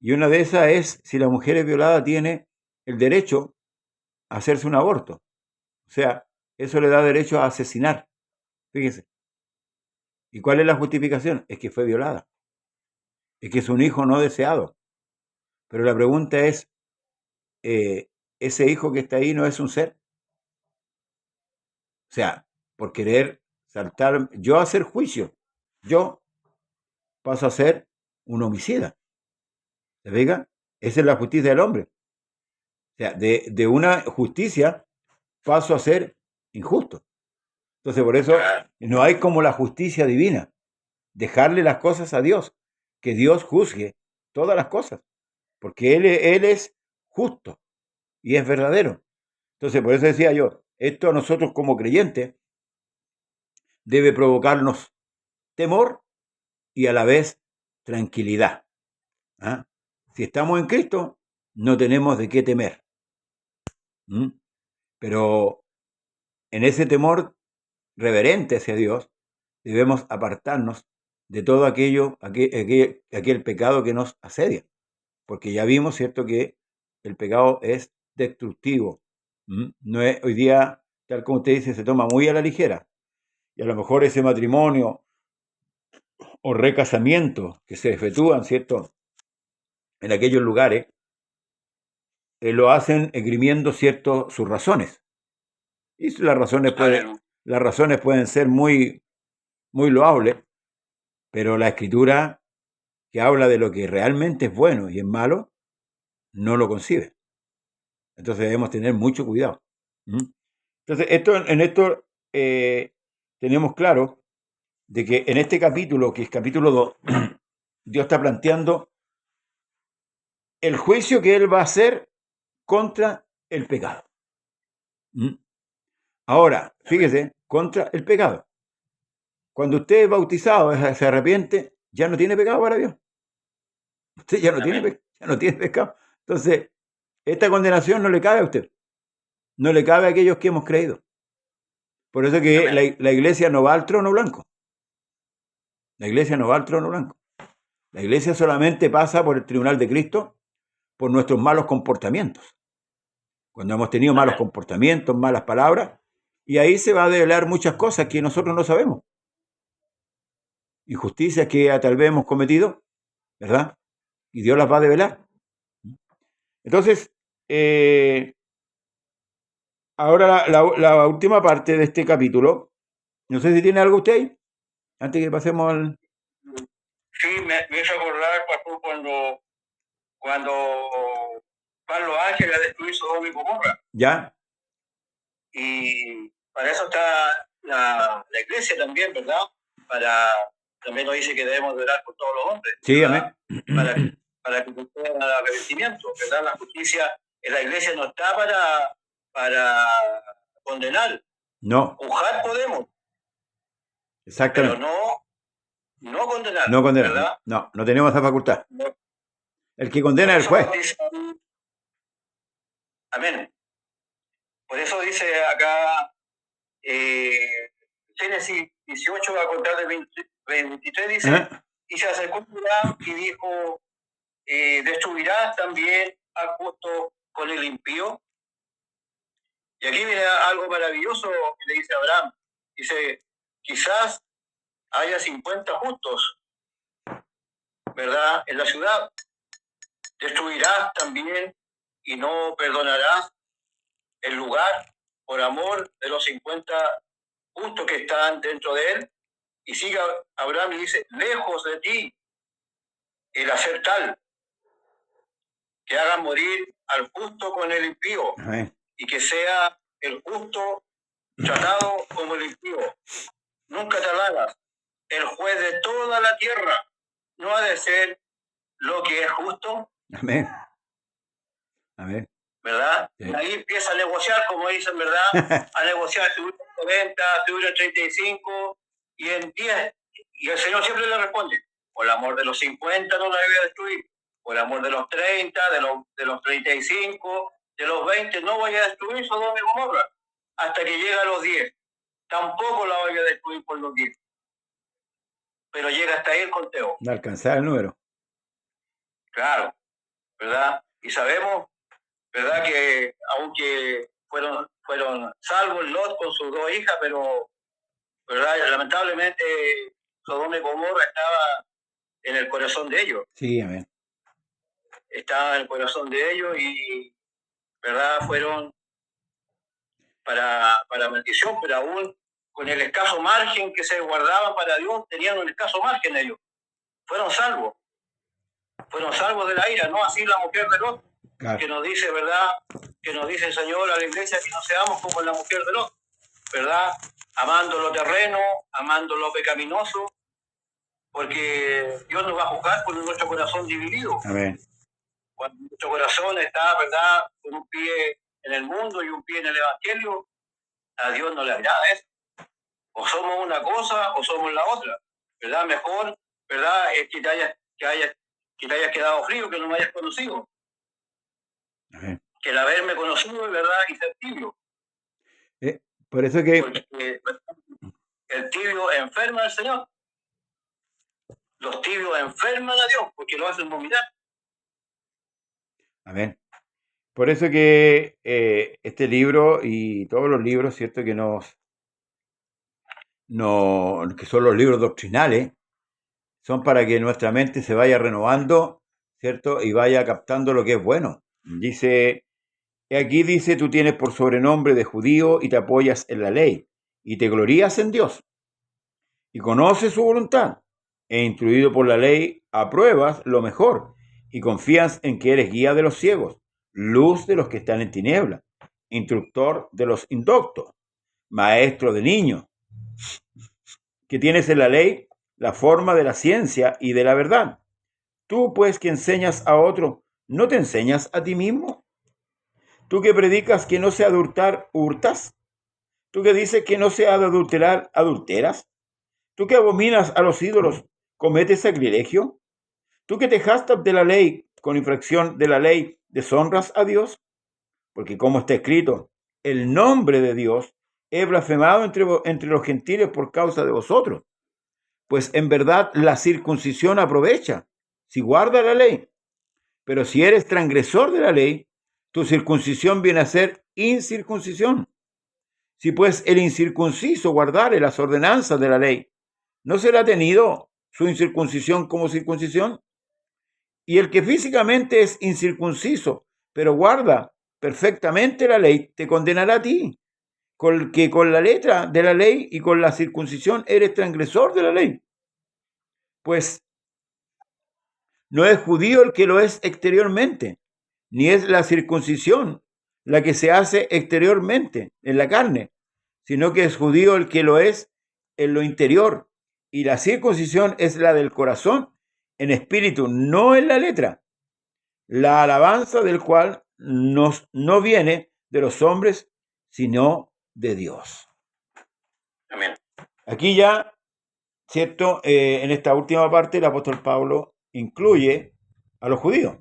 Y una de esas es si la mujer es violada tiene el derecho a hacerse un aborto. O sea, eso le da derecho a asesinar. Fíjense. ¿Y cuál es la justificación? Es que fue violada. Es que es un hijo no deseado. Pero la pregunta es, ¿ese hijo que está ahí no es un ser? O sea, por querer saltar, yo hacer juicio, yo paso a ser un homicida. ¿Se fija? Esa es la justicia del hombre. O sea, de una justicia paso a ser injusto. Entonces, por eso no hay como la justicia divina. Dejarle las cosas a Dios. Que Dios juzgue todas las cosas. Porque Él es justo y es verdadero. Entonces, por eso decía yo, esto a nosotros como creyentes debe provocarnos temor y a la vez tranquilidad. ¿Ah? Si estamos en Cristo, no tenemos de qué temer. Pero en ese temor reverente hacia Dios, debemos apartarnos de todo aquel pecado que nos asedia. Porque ya vimos, ¿cierto?, que el pecado es destructivo. No es, hoy día, tal como usted dice, se toma muy a la ligera. Y a lo mejor ese matrimonio o recasamiento que se efectúan, ¿cierto?, en aquellos lugares, lo hacen esgrimiendo, ¿cierto?, sus razones. Y las razones pueden ser muy, muy loables, pero la Escritura, que habla de lo que realmente es bueno y es malo, no lo concibe. Entonces debemos tener mucho cuidado. Entonces, en esto tenemos claro de que en este capítulo, que es capítulo 2, Dios está planteando el juicio que Él va a hacer contra el pecado. Ahora, fíjese, contra el pecado. Cuando usted es bautizado, se arrepiente, ya no tiene pecado para Dios. Usted ya no tiene pecado. Entonces, esta condenación no le cabe a usted. No le cabe a aquellos que hemos creído. Por eso que la iglesia no va al trono blanco. La iglesia no va al trono blanco. La iglesia solamente pasa por el tribunal de Cristo por nuestros malos comportamientos. Cuando hemos tenido malos comportamientos, malas palabras, y ahí se va a develar muchas cosas que nosotros no sabemos. Injusticias que tal vez hemos cometido, ¿verdad? Y Dios las va a develar. Entonces, ahora la última parte de este capítulo, no sé si tiene algo usted ahí, antes que pasemos al... Sí, me hizo acordar, pastor, cuando van los ángeles a destruir Sodoma y Gomorra. ¿Ya? Y para eso está la iglesia también, ¿verdad? También nos dice que debemos orar por todos los hombres. Sí, amén. para que procedan al arrepentimiento, ¿verdad? La justicia en la iglesia no está para condenar. No, Juzgar podemos, pero exactamente. no condenar, No condena. ¿verdad? No tenemos esa facultad. No. El que condena es el juez. Amén. Por eso dice acá Génesis 18, a contar del 23, dice, y se acercó Abraham y dijo, ¿destruirás también al justo con el impío? Y aquí viene algo maravilloso que le dice Abraham. Dice, quizás haya 50 justos, ¿verdad?, en la ciudad. ¿Destruirás también y no perdonarás el lugar por amor de los 50 justos que están dentro de él? Y sigue Abraham y dice, lejos de ti el hacer tal, que hagan morir al justo con el impío. Amén. Y que sea el justo tratado como el impío. Nunca te hagas. El juez de toda la tierra no ha de ser lo que es justo. Amén. Amén. ¿Verdad? Sí. Y ahí empieza a negociar, como dicen, ¿verdad? A negociar, subir 90, subir 35, y en 10. Y el Señor siempre le responde, por el amor de los 50 no la voy a destruir, por el amor de los 30, de los 35, de los 20, no voy a destruir Sodoma y Gomorra, hasta que llega a los 10. Tampoco la voy a destruir por los 10. Pero llega hasta ahí el conteo. De alcanzar el número. Claro, ¿verdad? Y sabemos, ¿verdad?, que aunque fueron salvos Lot con sus 2 hijas, pero, ¿verdad?, lamentablemente Sodoma y Gomorra estaba en el corazón de ellos. Sí, amén. Estaba en el corazón de ellos y, ¿verdad?, fueron para maldición, pero aún con el escaso margen que se guardaban para Dios, tenían un escaso margen ellos. Fueron salvos de la ira, no así la mujer de Lot. Claro. Que nos dice, ¿verdad?, que nos dice el Señor a la iglesia que no seamos como la mujer de Lot, ¿verdad?, amando lo terreno, amando lo pecaminoso, porque Dios nos va a juzgar por nuestro corazón dividido. Amén. Cuando nuestro corazón está, ¿verdad?, con un pie en el mundo y un pie en el Evangelio, a Dios no le agrada eso. O somos una cosa o somos la otra, ¿verdad? Mejor, ¿verdad?, es que te hayas quedado frío, que no me hayas conocido. Amén. Que el haberme conocido, ¿verdad?, y ser tibio. Por eso que... Porque el tibio enferma al Señor. Los tibios enferman a Dios porque lo hacen vomitar. Amén. Por eso que este libro y todos los libros, ¿cierto?, que que son los libros doctrinales, son para que nuestra mente se vaya renovando, ¿cierto?, y vaya captando lo que es bueno. Aquí dice, tú tienes por sobrenombre de judío y te apoyas en la ley, y te glorías en Dios, y conoces su voluntad, e instruido por la ley, apruebas lo mejor, y confías en que eres guía de los ciegos, luz de los que están en tinieblas, instructor de los indoctos, maestro de niños, que tienes en la ley la forma de la ciencia y de la verdad. Tú, pues, que enseñas a otro, ¿no te enseñas a ti mismo? Tú que predicas que no se ha de hurtar, ¿hurtas? Tú que dices que no se ha de adulterar, ¿adulteras? Tú que abominas a los ídolos, ¿cometes sacrilegio? Tú que te jactas de la ley, con infracción de la ley, ¿deshonras a Dios? Porque como está escrito, el nombre de Dios es blasfemado entre los gentiles por causa de vosotros. Pues en verdad la circuncisión aprovecha, si guarda la ley. Pero si eres transgresor de la ley, tu circuncisión viene a ser incircuncisión. Si pues el incircunciso guardare las ordenanzas de la ley, ¿no será tenido su incircuncisión como circuncisión? Y el que físicamente es incircunciso, pero guarda perfectamente la ley, te condenará a ti, que con la letra de la ley y con la circuncisión eres transgresor de la ley. Pues no es judío el que lo es exteriormente, ni es la circuncisión la que se hace exteriormente en la carne, sino que es judío el que lo es en lo interior, y la circuncisión es la del corazón, en espíritu, no en la letra, la alabanza del cual no viene de los hombres, sino de Dios. Amén. Aquí ya, ¿cierto? En esta última parte el apóstol Pablo incluye a los judíos.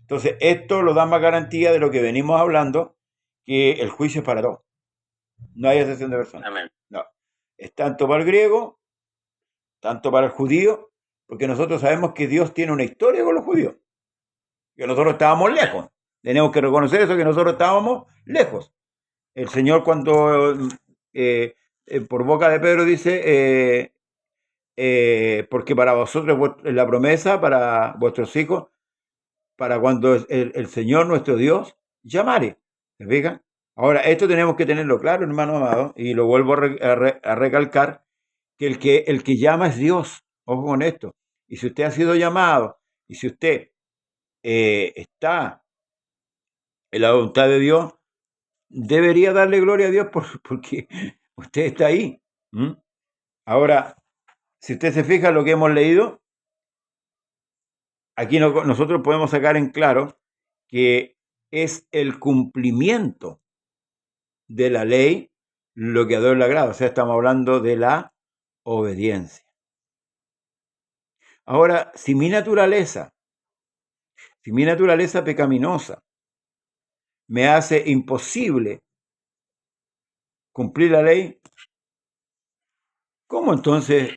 Entonces, esto lo da más garantía de lo que venimos hablando, que el juicio es para todos. No hay excepción de personas. Amén. No. Es tanto para el griego, tanto para el judío, porque nosotros sabemos que Dios tiene una historia con los judíos, que nosotros estábamos lejos. Tenemos que reconocer eso, que nosotros estábamos lejos. El Señor cuando por boca de Pedro dice, porque para vosotros es la promesa, para vuestros hijos, para cuando el Señor nuestro Dios llamare. ¿Se fijan? Ahora, esto tenemos que tenerlo claro, hermano amado, y lo vuelvo a recalcar, que el que llama es Dios. Ojo con esto. Y si usted ha sido llamado, y si usted está en la voluntad de Dios, debería darle gloria a Dios porque usted está ahí. Ahora, si usted se fija en lo que hemos leído, aquí nosotros podemos sacar en claro que es el cumplimiento de la ley lo que a Dios le agrada. O sea, estamos hablando de la obediencia. Ahora, si mi naturaleza pecaminosa me hace imposible cumplir la ley, ¿cómo entonces,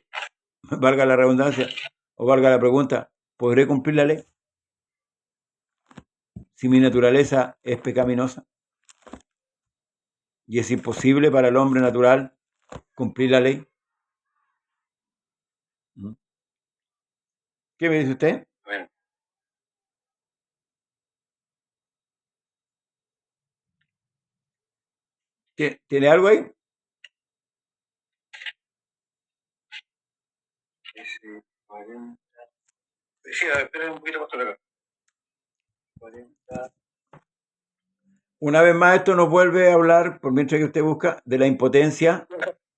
valga la redundancia o valga la pregunta, podré cumplir la ley si mi naturaleza es pecaminosa? Y es imposible para el hombre natural cumplir la ley. ¿Qué me dice usted? Amén. ¿Tiene algo ahí? Sí, 40. Sí, a ver, espera un poquito más acá. 40. Una vez más, esto nos vuelve a hablar, por mientras que usted busca, de la impotencia.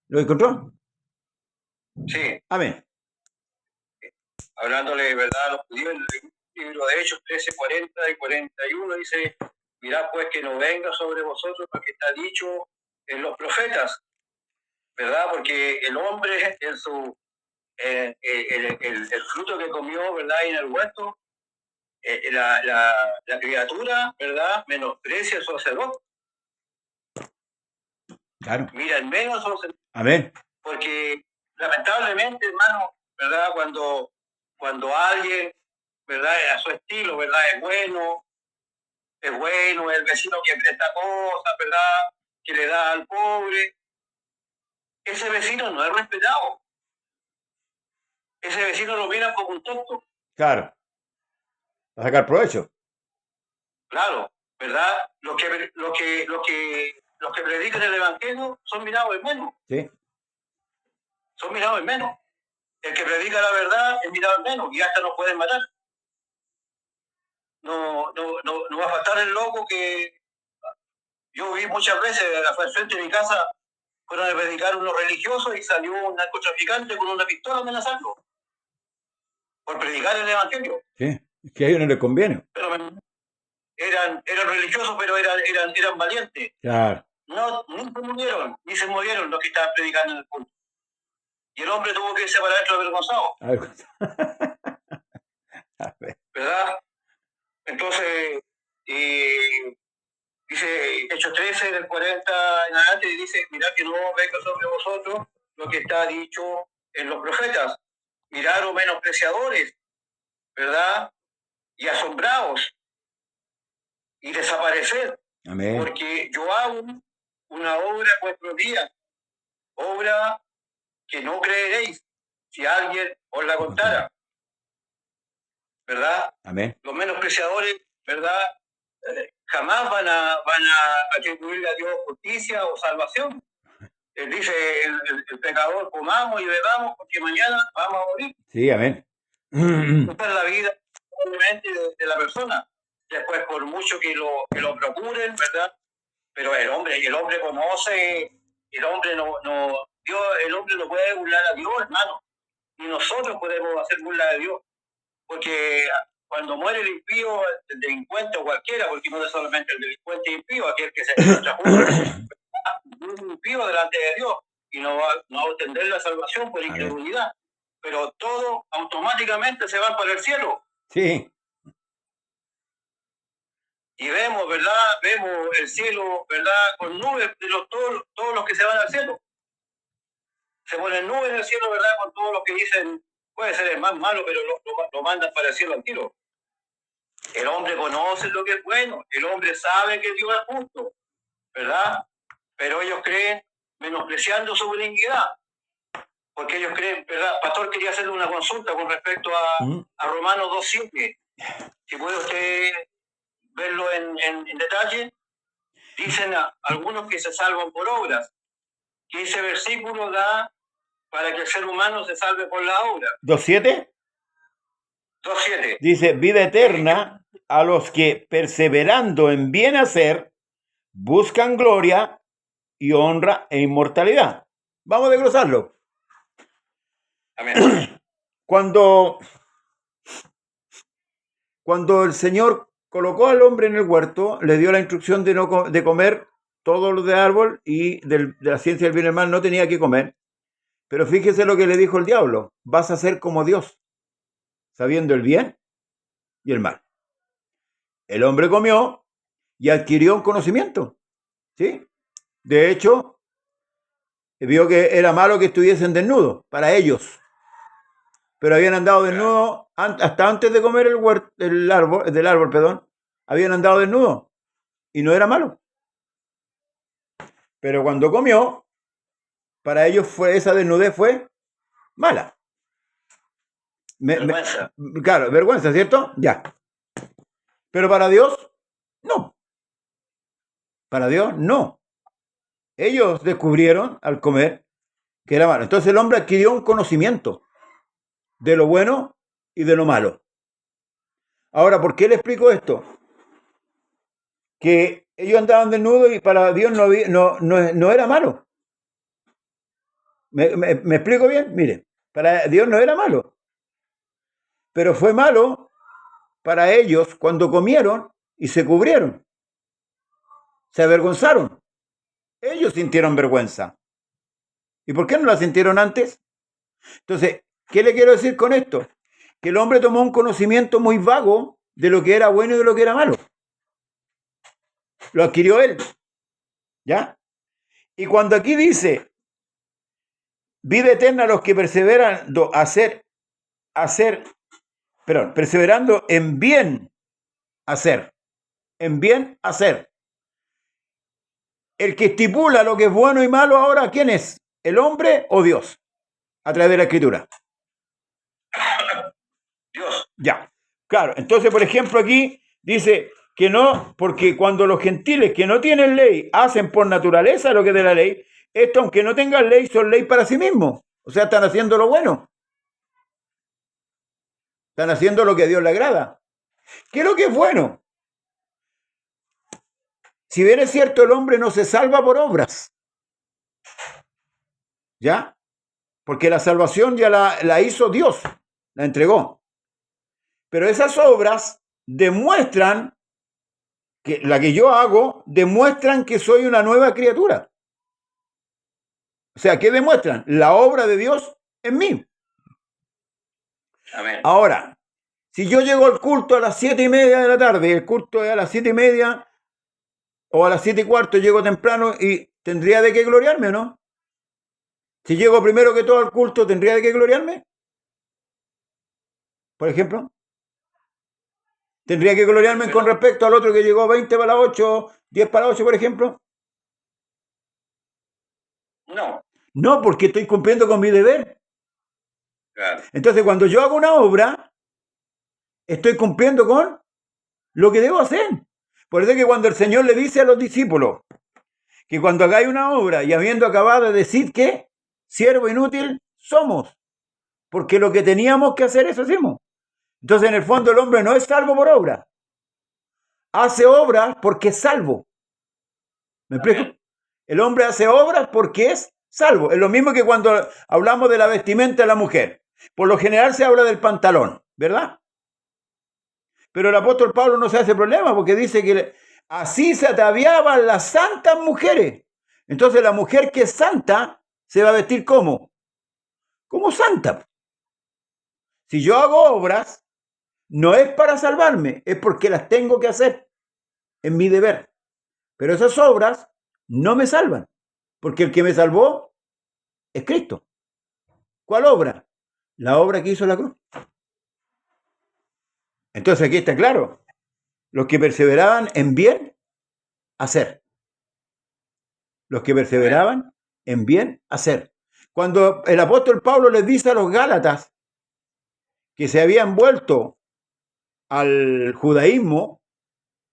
¿Lo encontró? Sí. Amén. Hablándole de verdad a los judíos, en el libro de Hechos 13, 40 y 41 dice: mirad pues que no venga sobre vosotros lo que está dicho en los profetas, ¿verdad? Porque el hombre en su el fruto que comió, ¿verdad? En el huerto, la criatura, ¿verdad? Menosprecia al sacerdote. Claro. Mira en menos al sacerdote. Amén. Porque lamentablemente, hermano, ¿verdad? Cuando alguien, ¿verdad? A su estilo, ¿verdad? Es bueno, el vecino que presta cosas, ¿verdad? Que le da al pobre. Ese vecino no es respetado. Ese vecino lo mira como un tonto. Claro. A sacar provecho. Claro, ¿verdad? Los que predican el evangelio son mirados en menos. Sí. Son mirados en menos. El que predica la verdad es mirado en menos y hasta nos pueden matar. No va a faltar el loco que yo vi muchas veces al frente de mi casa. Fueron a predicar unos religiosos y salió un narcotraficante con una pistola amenazando por predicar el evangelio. Sí, es que a ellos no les conviene. Pero eran religiosos, pero eran valientes. Claro. No, ni se murieron los que estaban predicando en el culto. Y el hombre tuvo que irse para adentro avergonzado. ¿Verdad? Entonces, dice Hechos 13, del 40 en adelante, y dice: mirad que no venga sobre vosotros lo que está dicho en los profetas. Mirad, oh menospreciadores, ¿verdad? Y asombrados, y desaparecer. Amén. Porque yo hago una obra en vuestros días, obra que no creeréis si alguien os la contara. ¿Verdad? Amén. Los menospreciadores, ¿verdad? Jamás van a atribuirle a Dios justicia o salvación. Él dice: el pecador, comamos y bebamos porque mañana vamos a morir. Sí, amén. Esta es la vida de la persona. Después, por mucho que lo procuren, ¿verdad? Pero el hombre conoce, el hombre el hombre no puede burlar a Dios, hermano. Ni nosotros podemos hacer burla de Dios. Porque cuando muere el impío, el delincuente o cualquiera, porque no es solamente el delincuente impío, aquel que se contrajura, un impío delante de Dios y no va a obtener la salvación por incredulidad, pero todos automáticamente se van para el cielo. Sí. Y vemos, ¿verdad? Vemos el cielo, ¿verdad? Con nubes de todos los que se van al cielo. Se ponen nubes en el cielo, ¿verdad? Con todos los que dicen, puede ser el más malo, pero lo mandan para el cielo al tiro. El hombre conoce lo que es bueno, el hombre sabe que Dios es justo, ¿verdad? Pero ellos creen menospreciando su benignidad, porque ellos creen, ¿verdad? Pastor, quería hacerle una consulta con respecto a Romanos 2:7. Si puede usted verlo en detalle. Dicen algunos que se salvan por obras, que ese versículo da para que el ser humano se salve por la obra. 2:7 2:7 dice: vida eterna a los que perseverando en bien hacer buscan gloria y honra e inmortalidad. Vamos a desglosarlo. Amén. Cuando el Señor colocó al hombre en el huerto, le dio la instrucción de comer todo lo de árbol y de la ciencia del bien y el mal no tenía que comer. Pero fíjese lo que le dijo el diablo: vas a ser como Dios, sabiendo el bien y el mal. El hombre comió y adquirió un conocimiento, ¿sí? De hecho, vio que era malo que estuviesen desnudos para ellos, pero habían andado desnudos hasta antes de comer del árbol, habían andado desnudos y no era malo. Pero cuando comió, para ellos esa desnudez fue mala. Vergüenza. Claro, vergüenza, ¿cierto? Ya. Pero para Dios, no. Para Dios, no. Ellos descubrieron al comer que era malo. Entonces el hombre adquirió un conocimiento de lo bueno y de lo malo. Ahora, ¿por qué le explico esto? Que ellos andaban desnudos y para Dios no era malo. ¿Me explico bien? Mire, para Dios no era malo. Pero fue malo para ellos cuando comieron y se cubrieron. Se avergonzaron. Ellos sintieron vergüenza. ¿Y por qué no la sintieron antes? Entonces, ¿qué le quiero decir con esto? Que el hombre tomó un conocimiento muy vago de lo que era bueno y de lo que era malo. Lo adquirió él. ¿Ya? Y cuando aquí dice vida eterna a los que perseverando en bien hacer. En bien hacer. El que estipula lo que es bueno y malo ahora, ¿quién es? ¿El hombre o Dios? A través de la Escritura. Dios. Ya. Claro. Entonces, por ejemplo, aquí dice que no, porque cuando los gentiles que no tienen ley hacen por naturaleza lo que es de la ley, esto, aunque no tengan ley, son ley para sí mismos. O sea, están haciendo lo bueno. Están haciendo lo que a Dios le agrada. ¿Qué es lo que es bueno? Si bien es cierto, el hombre no se salva por obras. ¿Ya? Porque la salvación ya la hizo Dios, la entregó. Pero esas obras demuestran que la que yo hago, demuestran que soy una nueva criatura. O sea, ¿qué demuestran? La obra de Dios en mí. Amén. Ahora, si yo llego al culto a las 7:30 de la tarde, y el culto es a las 7:30 o a las 7:15, llego temprano y ¿tendría de qué gloriarme o no? Si llego primero que todo al culto, ¿tendría de qué gloriarme? Por ejemplo. ¿Tendría que gloriarme con respecto al otro que llegó 20 para las 8, 10 para las 8, por ejemplo? No. No, porque estoy cumpliendo con mi deber. Claro. Entonces, cuando yo hago una obra, estoy cumpliendo con lo que debo hacer. Por eso es que cuando el Señor le dice a los discípulos que cuando hagáis una obra y habiendo acabado de decir que siervo inútil somos, porque lo que teníamos que hacer eso hacemos. Entonces, en el fondo, el hombre no es salvo por obra. Hace obras porque es salvo. ¿Me explico? El hombre hace obras porque es salvo. Es lo mismo que cuando hablamos de la vestimenta de la mujer. Por lo general se habla del pantalón, ¿verdad? Pero el apóstol Pablo no se hace problema porque dice que así se ataviaban las santas mujeres. Entonces la mujer que es santa se va a vestir como santa. Si yo hago obras, no es para salvarme, es porque las tengo que hacer. Es mi deber. Pero esas obras no me salvan, porque el que me salvó es Cristo. ¿Cuál obra? La obra que hizo la cruz. Entonces aquí está claro. Los que perseveraban en bien hacer. Los que perseveraban en bien hacer. Cuando el apóstol Pablo les dice a los Gálatas que se habían vuelto al judaísmo,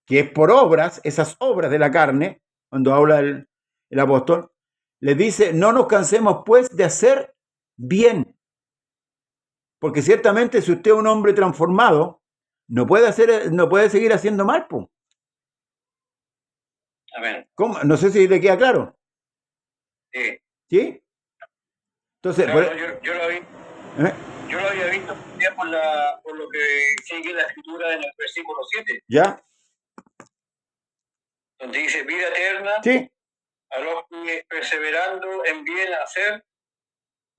que es por obras, esas obras de la carne, cuando habla el apóstol, les dice, no nos cansemos pues de hacer bien. Porque ciertamente si usted es un hombre transformado, no puede seguir haciendo mal, po. Amén. ¿Cómo? No sé si le queda claro. Sí. ¿Sí? Entonces, Claro, yo lo había visto ya por lo que sigue la escritura en el versículo 7, ¿ya? donde dice vida eterna Sí. a los que perseverando en bien hacer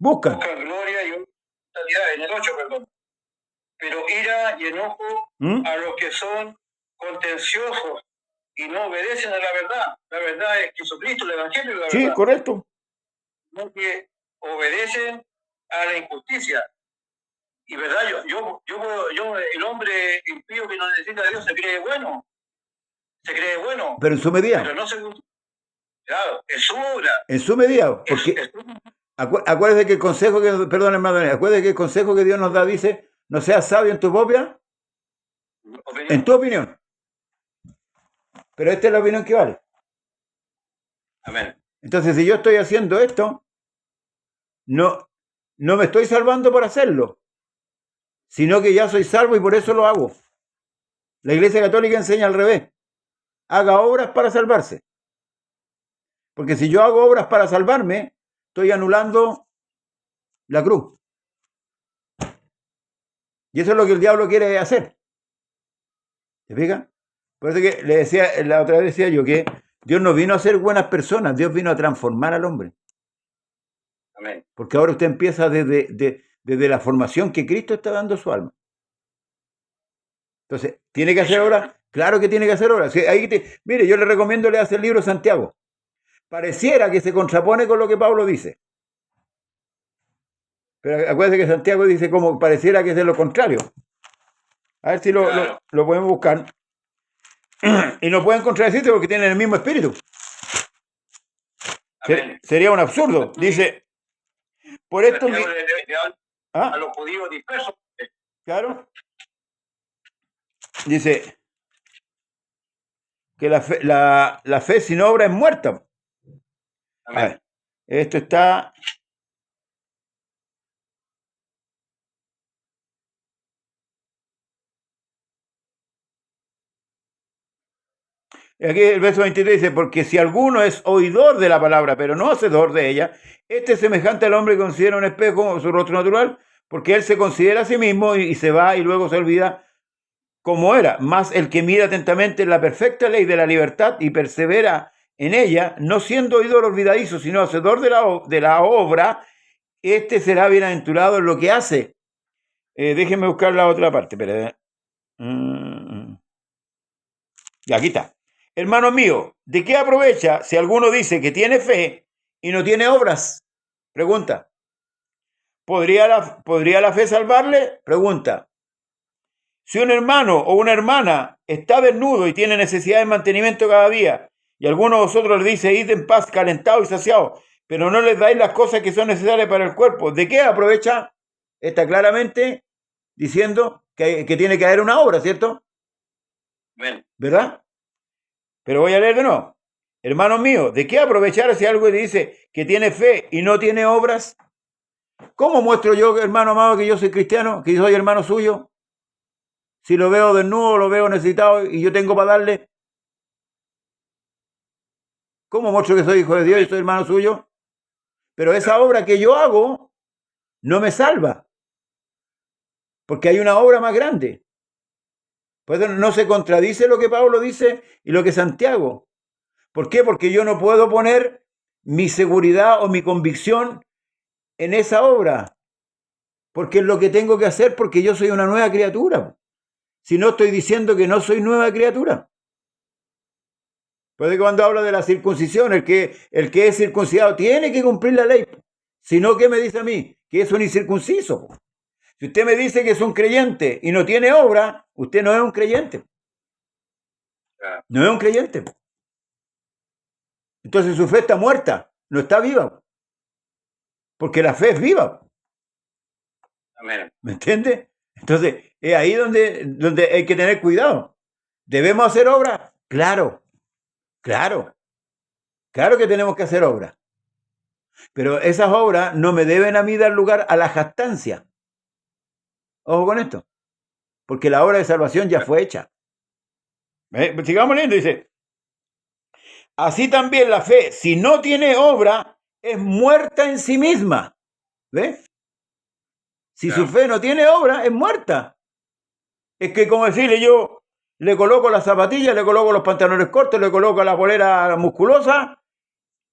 Buscan gloria y honestidad, en el 8, perdón. Pero ira y enojo a los que son contenciosos y no obedecen a la verdad. La verdad es Jesucristo, el Evangelio es la verdad. Sí, correcto. No que obedecen a la injusticia. Y verdad, yo el hombre impío que no necesita de Dios se cree bueno. Pero en su medida. Pero no se... Claro, en su obra. En su medida. Porque acuérdese que el consejo que... Perdón, hermano, acuérdese que el consejo que Dios nos da dice, no seas sabio en tu propia... ¿Opinión? En tu opinión. Pero esta es la opinión que vale. Amén. Entonces, si yo estoy haciendo esto, no me estoy salvando por hacerlo, sino que ya soy salvo y por eso lo hago. La Iglesia Católica enseña al revés. Haga obras para salvarse. Porque si yo hago obras para salvarme, estoy anulando la cruz. Y eso es lo que el diablo quiere hacer. ¿Se fija? Por eso que le decía, la otra vez decía yo que Dios no vino a ser buenas personas, Dios vino a transformar al hombre. Amén. Porque ahora usted empieza desde la formación que Cristo está dando a su alma. Entonces, ¿tiene que hacer obras? Claro que tiene que hacer obras. Mire, yo le recomiendo leer el libro de Santiago. Pareciera que se contrapone con lo que Pablo dice. Pero acuérdense que Santiago dice como pareciera que es de lo contrario. A ver si lo podemos buscar. Y no pueden contradecirse porque tienen el mismo espíritu. Sería un absurdo. Dice, por esto... a los judíos dispersos. Claro. Dice que la fe sin obra es muerta. A ver, esto está... Aquí el verso 23 dice, porque si alguno es oidor de la palabra, pero no hacedor de ella, este es semejante al hombre que considera un espejo su rostro natural, porque él se considera a sí mismo y se va y luego se olvida como era. Mas el que mira atentamente en la perfecta ley de la libertad y persevera en ella, no siendo oidor olvidadizo, sino hacedor de la obra, este será bienaventurado en lo que hace. Déjenme buscar la otra parte. Espera. Y aquí está. Hermano mío, ¿de qué aprovecha si alguno dice que tiene fe y no tiene obras? Pregunta. ¿Podría la fe salvarle? Pregunta. Si un hermano o una hermana está desnudo y tiene necesidad de mantenimiento cada día, y alguno de vosotros le dice, id en paz, calentado y saciado, pero no les dais las cosas que son necesarias para el cuerpo, ¿de qué aprovecha? Está claramente diciendo que tiene que haber una obra, ¿cierto? ¿Verdad? Pero voy a leer de nuevo. Hermanos míos, ¿de qué aprovechar si algo le dice que tiene fe y no tiene obras? ¿Cómo muestro yo, hermano amado, que yo soy cristiano, que yo soy hermano suyo? Si lo veo desnudo, lo veo necesitado y yo tengo para darle. ¿Cómo muestro que soy hijo de Dios y soy hermano suyo? Pero esa obra que yo hago no me salva. Porque hay una obra más grande. Pues no se contradice lo que Pablo dice y lo que Santiago. ¿Por qué? Porque yo no puedo poner mi seguridad o mi convicción en esa obra, porque es lo que tengo que hacer, porque yo soy una nueva criatura. Si no, estoy diciendo que no soy nueva criatura. Pues cuando habla de la circuncisión, el que es circuncidado tiene que cumplir la ley. Si no, ¿qué me dice a mí? Que es un incircunciso. Si usted me dice que es un creyente y no tiene obra, usted no es un creyente. No es un creyente. Entonces su fe está muerta, no está viva. Porque la fe es viva. Amén. ¿Me entiende? Entonces, es ahí donde hay que tener cuidado. ¿Debemos hacer obra? Claro, claro. Claro que tenemos que hacer obra. Pero esas obras no me deben a mí dar lugar a la jactancia. Ojo con esto. Porque la obra de salvación ya fue hecha. Sigamos leyendo, dice. Así también la fe, si no tiene obra, es muerta en sí misma. ¿Ves? Si su fe no tiene obra, es muerta. Es que como decirle, yo le coloco las zapatillas, le coloco los pantalones cortos, le coloco la polera musculosa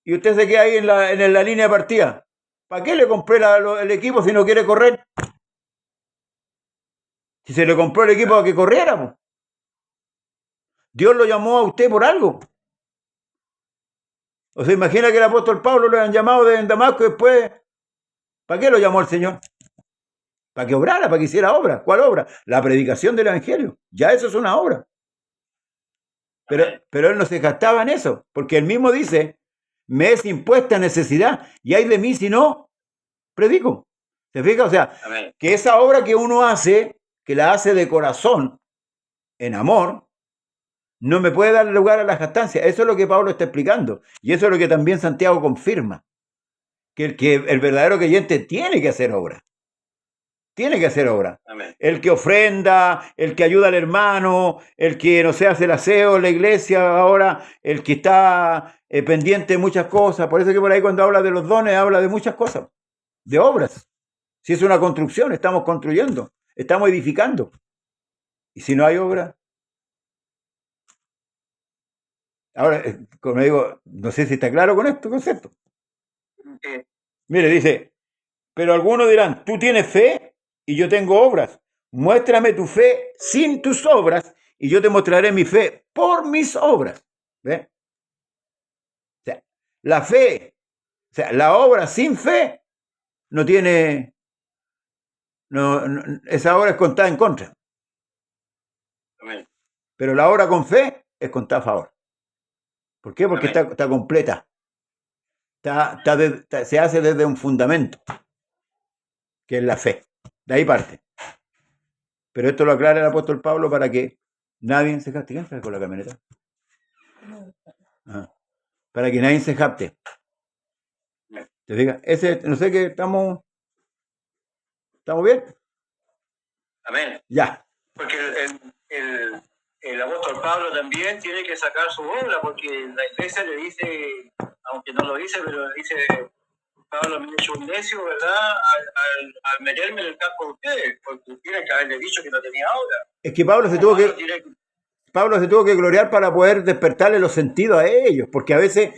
y usted se queda ahí en la línea de partida. ¿Para qué le compré el equipo si no quiere correr? Si se le compró el equipo para que corriéramos. Dios lo llamó a usted por algo. O sea, imagina que el apóstol Pablo lo han llamado de Damasco y después, ¿para qué lo llamó el Señor? Para que obrara, para que hiciera obra. ¿Cuál obra? La predicación del Evangelio. Ya eso es una obra. Pero él no se gastaba en eso, porque él mismo dice, me es impuesta necesidad, y hay de mí si no predico. ¿Te fijas? O sea, Amén. Que esa obra que uno hace, que la hace de corazón, en amor, no me puede dar lugar a la jactancia. Eso es lo que Pablo está explicando. Y eso es lo que también Santiago confirma. Que el verdadero creyente tiene que hacer obra. Tiene que hacer obra. Amén. El que ofrenda, el que ayuda al hermano, el que, no sé, hace el aseo en la iglesia ahora, el que está pendiente de muchas cosas. Por eso que por ahí cuando habla de los dones, habla de muchas cosas. De obras. Si es una construcción, estamos construyendo, estamos edificando. Y si no hay obra... Ahora, como digo, no sé si está claro con este concepto. Sí. Mire, dice, pero algunos dirán, tú tienes fe y yo tengo obras. Muéstrame tu fe sin tus obras y yo te mostraré mi fe por mis obras. ¿Ve? O sea, la fe, o sea, la obra sin fe no tiene, esa obra es contada en contra. Amén. Pero la obra con fe es contada a favor. ¿Por qué? Porque está completa. Se hace desde un fundamento, que es la fe. De ahí parte. Pero esto lo aclara el apóstol Pablo para que nadie se capte. ¿Quién sale con la camioneta? Para que nadie se capte. ¿Te fijas? No sé qué ¿estamos bien? Amén. Ya. Porque el apóstol Pablo también tiene que sacar su obra, porque la iglesia le dice, aunque no lo dice, pero le dice, Pablo me ha hecho un necio, ¿verdad? Al meterme en el campo de ustedes, porque tiene que haberle dicho que no tenía obra. Es que Pablo se tuvo que gloriar para poder despertarle los sentidos a ellos, porque a veces,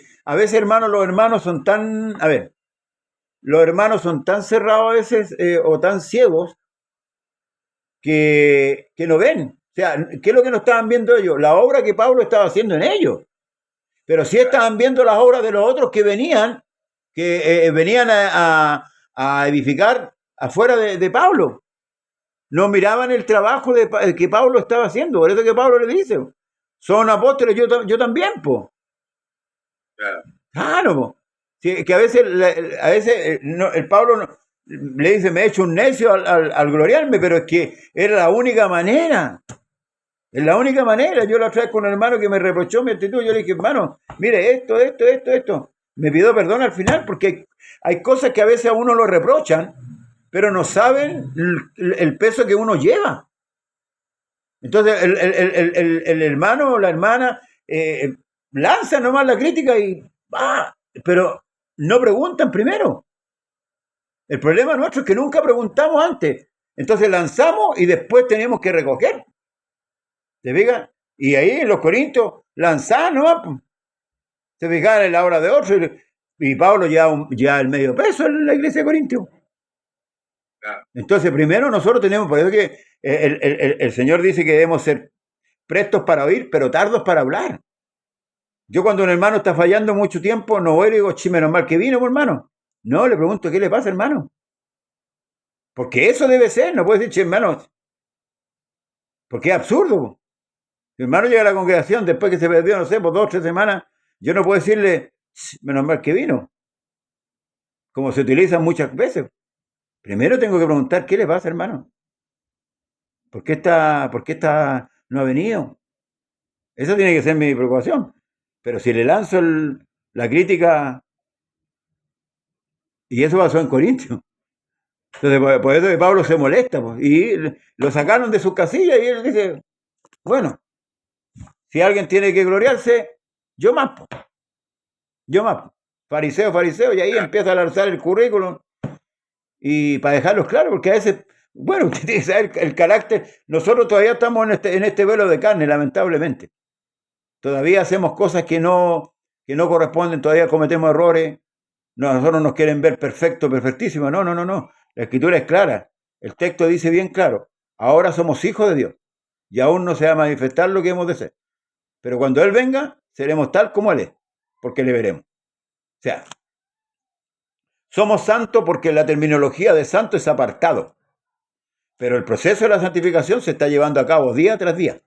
hermanos, los hermanos son tan, los hermanos son tan cerrados a veces o tan ciegos que no ven. O sea, ¿qué es lo que no estaban viendo ellos? La obra que Pablo estaba haciendo en ellos. Pero sí estaban viendo las obras de los otros que venían a edificar afuera de Pablo. No miraban el trabajo que Pablo estaba haciendo. Por eso que Pablo le dice, son apóstoles, yo también, po. Claro, po. Sí, que a veces el Pablo le dice, me he hecho un necio al gloriarme, pero es que era la única manera. Es la única manera. Yo la otra vez con un hermano que me reprochó mi actitud, yo le dije, hermano, mire, esto. Me pidió perdón al final, porque hay cosas que a veces a uno lo reprochan, pero no saben el peso que uno lleva. Entonces el hermano o la hermana lanza nomás la crítica pero no preguntan primero. El problema nuestro es que nunca preguntamos antes. Entonces lanzamos y después tenemos que recoger. ¿Te fijas? Y ahí en los Corintios lanzaban, ¿no? Se fijaban en la obra de otro y Pablo ya el medio peso en la iglesia de Corintios. Entonces, primero nosotros tenemos, por eso que el Señor dice que debemos ser prestos para oír, pero tardos para hablar. Yo cuando un hermano está fallando mucho tiempo, no voy y le digo, menos mal que vino, hermano. No, le pregunto, ¿qué le pasa, hermano? Porque eso debe ser, no puede decir, hermano, porque es absurdo. Mi hermano llega a la congregación después que se perdió, no sé, por 2 o 3 semanas, yo no puedo decirle, menos mal que vino, como se utiliza muchas veces. Primero tengo que preguntar, ¿qué le pasa, hermano? ¿Por qué no ha venido? Esa tiene que ser mi preocupación. Pero si le lanzo la crítica, y eso pasó en Corintios. Entonces, por eso que Pablo se molesta, pues, y lo sacaron de sus casillas y él dice, bueno, si alguien tiene que gloriarse, yo más, pues. Yo más. Fariseo, y ahí empieza a lanzar el currículum. Y para dejarlos claros, porque a veces, bueno, usted tiene que saber el carácter. Nosotros todavía estamos en este velo de carne, lamentablemente. Todavía hacemos cosas que no corresponden, todavía cometemos errores. No, a nosotros nos quieren ver perfecto, perfectísimo. No. La escritura es clara. El texto dice bien claro. Ahora somos hijos de Dios. Y aún no se va a manifestar lo que hemos de ser. Pero cuando Él venga, seremos tal como Él es. Porque le veremos. O sea, somos santos porque la terminología de santo es apartado. Pero el proceso de la santificación se está llevando a cabo día tras día.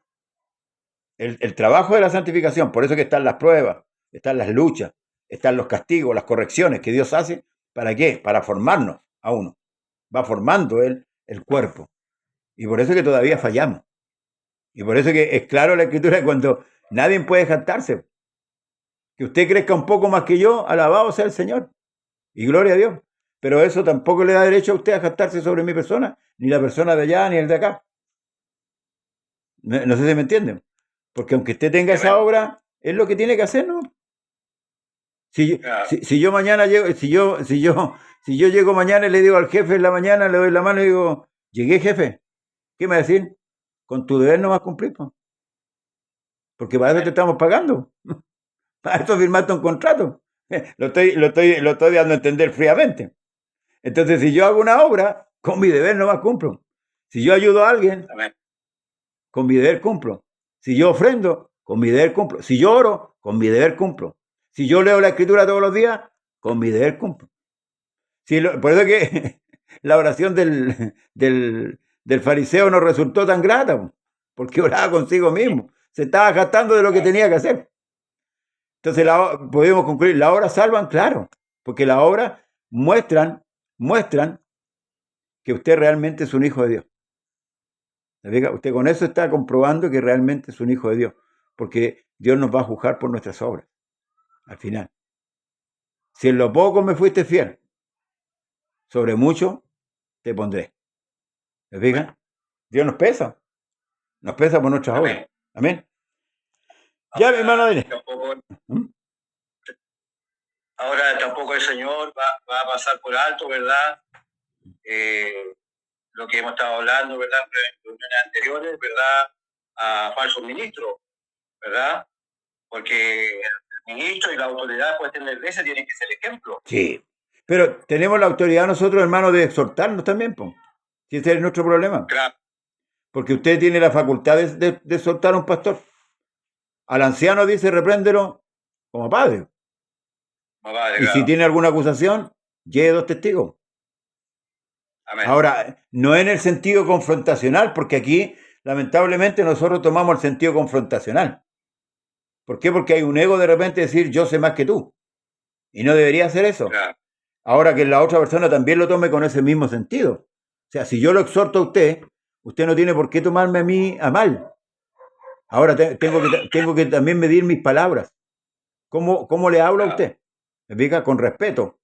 El trabajo de la santificación, por eso que están las pruebas, están las luchas, están los castigos, las correcciones que Dios hace. ¿Para qué? Para formarnos a uno. Va formando Él el cuerpo. Y por eso que todavía fallamos. Y por eso que es claro la escritura cuando nadie puede jactarse. Que usted crezca un poco más que yo, alabado sea el Señor. Y gloria a Dios. Pero eso tampoco le da derecho a usted a jactarse sobre mi persona, ni la persona de allá, ni el de acá. No sé si me entienden. Porque aunque usted tenga esa obra, es lo que tiene que hacer, ¿no? Si yo mañana llego, si yo llego mañana y le digo al jefe en la mañana, le doy la mano y digo, llegué, jefe, ¿qué me va a decir? Con tu deber no vas a cumplir, pues. Porque para eso te estamos pagando. Para eso firmaste un contrato. Lo estoy dando a entender fríamente. Entonces, si yo hago una obra, con mi deber no más cumplo. Si yo ayudo a alguien, con mi deber cumplo. Si yo ofrendo, con mi deber cumplo. Si yo oro, con mi deber cumplo. Si yo leo la escritura todos los días, con mi deber cumplo. Por eso que la oración del fariseo no resultó tan grata, porque oraba consigo mismo. Se estaba gastando de lo que tenía que hacer. Entonces podemos concluir, las obras salvan, claro, porque las obras muestran que usted realmente es un hijo de Dios. Usted con eso está comprobando que realmente es un hijo de Dios, porque Dios nos va a juzgar por nuestras obras, al final. Si en lo poco me fuiste fiel, sobre mucho te pondré. ¿Me fija? Dios nos pesa por nuestras obras. Amén. Ya, mi hermano, dile. Ahora tampoco el Señor va a pasar por alto, ¿verdad? Lo que hemos estado hablando, ¿verdad? En reuniones anteriores, ¿verdad? A falsos ministros, ¿verdad? Porque el ministro y la autoridad pues, de la iglesia tienen que ser ejemplo. Sí, pero tenemos la autoridad nosotros, hermanos, de exhortarnos también, pues. Si ese es nuestro problema. Claro. Porque usted tiene la facultad de exhortar a un pastor. Al anciano dice, repréndelo como padre. Y si tiene alguna acusación, lleve 2 testigos. Amén. Ahora, no en el sentido confrontacional, porque aquí, lamentablemente, nosotros tomamos el sentido confrontacional. ¿Por qué? Porque hay un ego de repente decir, yo sé más que tú. Y no debería hacer eso. Claro. Ahora que la otra persona también lo tome con ese mismo sentido. O sea, si yo lo exhorto a usted no tiene por qué tomarme a mí a mal. Ahora tengo que también medir mis palabras. ¿Cómo le hablo a usted? ¿Me explica? Con respeto.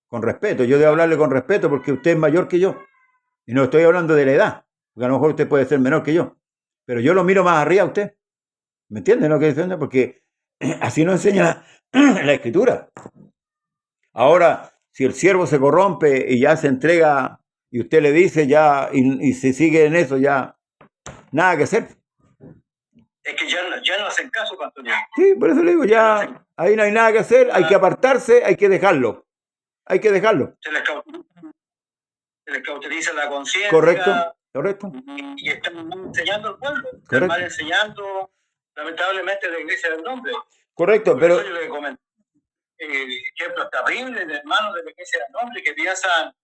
Con respeto. Yo debo hablarle con respeto porque usted es mayor que yo. Y no estoy hablando de la edad. Porque a lo mejor usted puede ser menor que yo. Pero yo lo miro más arriba a usted. ¿Me entiende lo que dice? Porque así nos enseña la escritura. Ahora, si el siervo se corrompe y ya se entrega y usted le dice ya y se sigue en eso, ya nada que hacer. es que ya no hacen caso, pastor. Sí, por eso le digo, ya ahí no hay nada que hacer, hay que apartarse, hay que dejarlo. Hay que dejarlo. Se les cauteriza la conciencia. Correcto. Y están enseñando al pueblo. Correcto. Están mal enseñando, lamentablemente, la iglesia del nombre. Correcto, por pero... eso yo le comenté ejemplos terribles de hermanos de la iglesia del nombre que piensan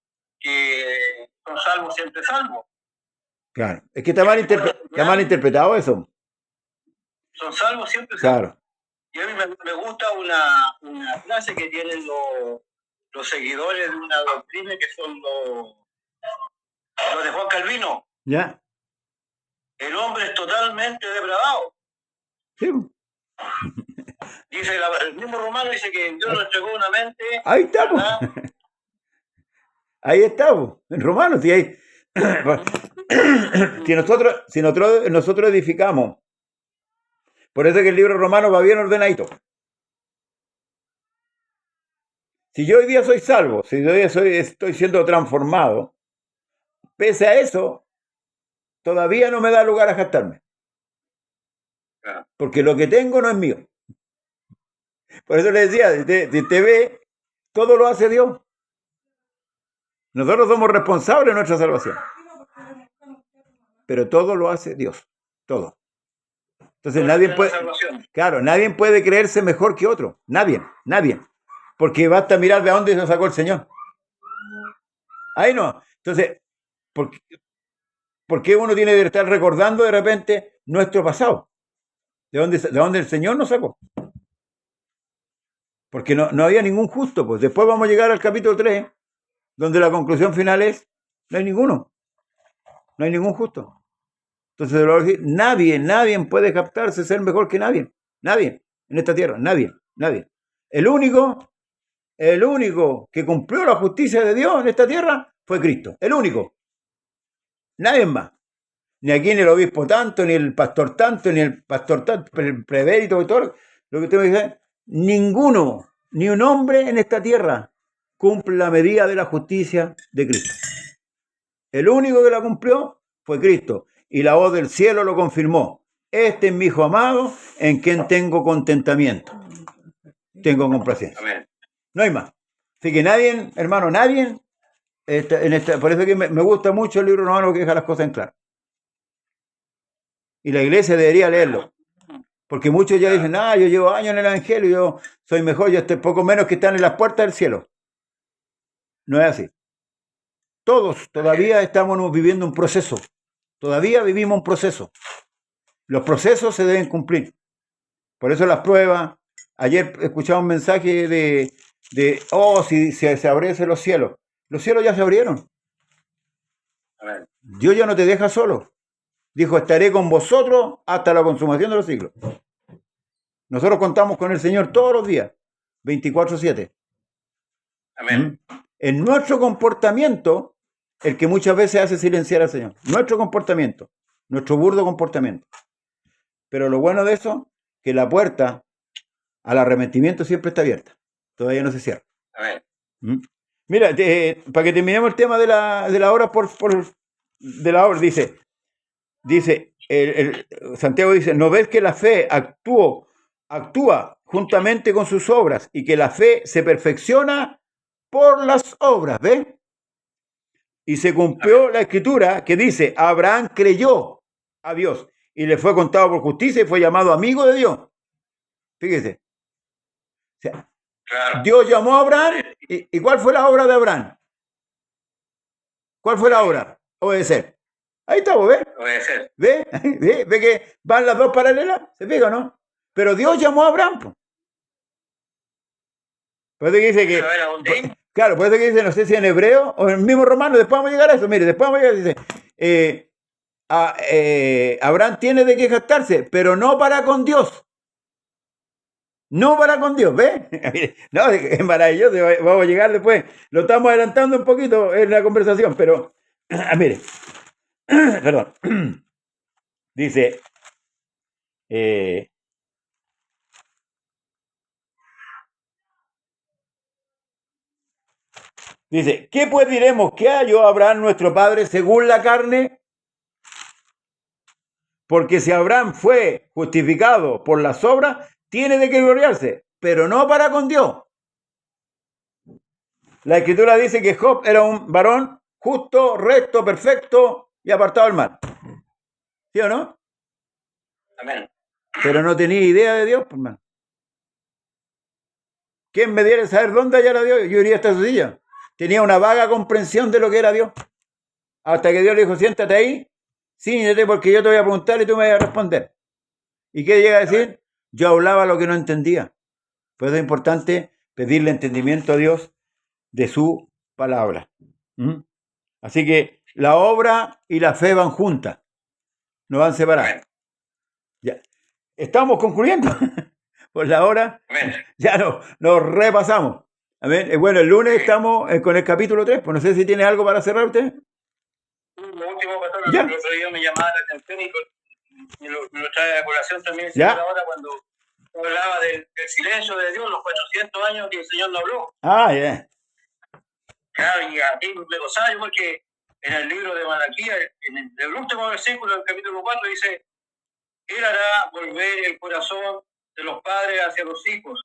que son salvos siempre salvos. Claro, es que está mal interpretado eso. Son salvos siempre salvos. Claro. Y a mí me gusta una frase que tienen los seguidores de una doctrina que son los de Juan Calvino. ¿Ya? El hombre es totalmente depravado. Sí. Dice el mismo Romano dice que Dios nos entregó una mente. Ahí estamos. Ahí estamos. En Romano, sí, ahí. Si nosotros edificamos. Por eso es que el libro romano va bien ordenadito. Si yo hoy día soy salvo, si hoy día estoy siendo transformado, pese a eso, todavía no me da lugar a jactarme. Porque lo que tengo no es mío. Por eso le decía, de TV, todo lo hace Dios. Nosotros somos responsables de nuestra salvación. Pero todo lo hace Dios. Todo. Entonces nadie puede creerse mejor que otro. Nadie. Porque basta mirar de dónde se sacó el Señor. Ahí no. Entonces, ¿por qué uno tiene que estar recordando de repente nuestro pasado? ¿De dónde el Señor nos sacó? Porque no había ningún justo. Pues después vamos a llegar al capítulo 3, donde la conclusión final es, no hay ninguno. No hay ningún justo. Entonces, nadie puede captarse ser mejor que nadie. Nadie en esta tierra. Nadie. El único que cumplió la justicia de Dios en esta tierra fue Cristo. El único. Nadie más. Ni aquí, ni el obispo tanto, ni el pastor tanto, ni el pastor tanto, el prevérito y todo lo que usted me dice. Ninguno, ni un hombre en esta tierra cumple la medida de la justicia de Cristo. El único que la cumplió fue Cristo. Y la voz del cielo lo confirmó. Este es mi hijo amado, en quien tengo contentamiento. Tengo complacencia. Amén. No hay más. Así que nadie, hermano, por eso que me gusta mucho el libro romano que deja las cosas en claro. Y la iglesia debería leerlo. Porque muchos ya dicen, yo llevo años en el evangelio, yo soy mejor, yo estoy poco menos que están en las puertas del cielo. No es así. Todos todavía estamos viviendo un proceso. Todavía vivimos un proceso. Los procesos se deben cumplir. Por eso las pruebas. Ayer escuchaba un mensaje si se abriesen los cielos. Los cielos ya se abrieron. Amén. Dios ya no te deja solo. Dijo, estaré con vosotros hasta la consumación de los siglos. Nosotros contamos con el Señor todos los días, 24/7. Amén. En nuestro comportamiento, el que muchas veces hace silenciar al Señor. Nuestro comportamiento, nuestro burdo comportamiento. Pero lo bueno de eso, que la puerta al arrepentimiento siempre está abierta. Todavía no se cierra. Amén. Mira, para que terminemos el tema de la hora de la hora, dice Santiago dice, ¿no ves que la fe actúa juntamente con sus obras y que la fe se perfecciona por las obras? ¿Ves? Y se cumplió la escritura que dice, Abraham creyó a Dios y le fue contado por justicia y fue llamado amigo de Dios. Fíjese. O sea, claro. Dios llamó a Abraham y ¿cuál fue la obra de Abraham? ¿Cuál fue la obra? Obedecer. Ahí estamos, ¿ves? Obedecer. ¿Ve que van las dos paralelas? ¿Se fija, no? Pero Dios llamó a Abraham. Por eso que dice que... Claro, por eso que dice, no sé si en hebreo o en el mismo romano, después vamos a llegar a eso. Mire, después vamos a llegar, dice, Abraham tiene de qué jactarse, pero no para con Dios. No para con Dios, ¿ves? No, es maravilloso, vamos a llegar después. Lo estamos adelantando un poquito en la conversación, pero, mire, perdón, dice, ¿qué pues diremos? ¿Qué halló Abraham nuestro padre según la carne? Porque si Abraham fue justificado por las obras, tiene de qué gloriarse, pero no para con Dios. La Escritura dice que Job era un varón justo, recto, perfecto y apartado del mal. ¿Sí o no? Amén. Pero no tenía idea de Dios, pues, hermano. ¿Quién me diera saber dónde hallar a Dios? Yo iría hasta su silla. Tenía una vaga comprensión de lo que era Dios. Hasta que Dios le dijo, siéntate ahí, ciñete porque yo te voy a preguntar y tú me vas a responder. ¿Y qué llega a decir? Yo hablaba lo que no entendía. Por eso es importante pedirle entendimiento a Dios de su palabra. Así que la obra y la fe van juntas, no van separadas. Ya. Estamos concluyendo por la hora. Ya nos repasamos. Amén. Bueno, el lunes estamos con el capítulo 3. Pues no sé si tiene algo para cerrar usted. Lo último, pastor, el otro día me llamaba la atención y lo trae a colación también ahora cuando hablaba del silencio de Dios, los 400 años que el Señor no habló. Claro, y aquí me gozaba yo porque en el libro de Malaquías, en el último versículo del capítulo 4 dice, Él hará volver el corazón de los padres hacia los hijos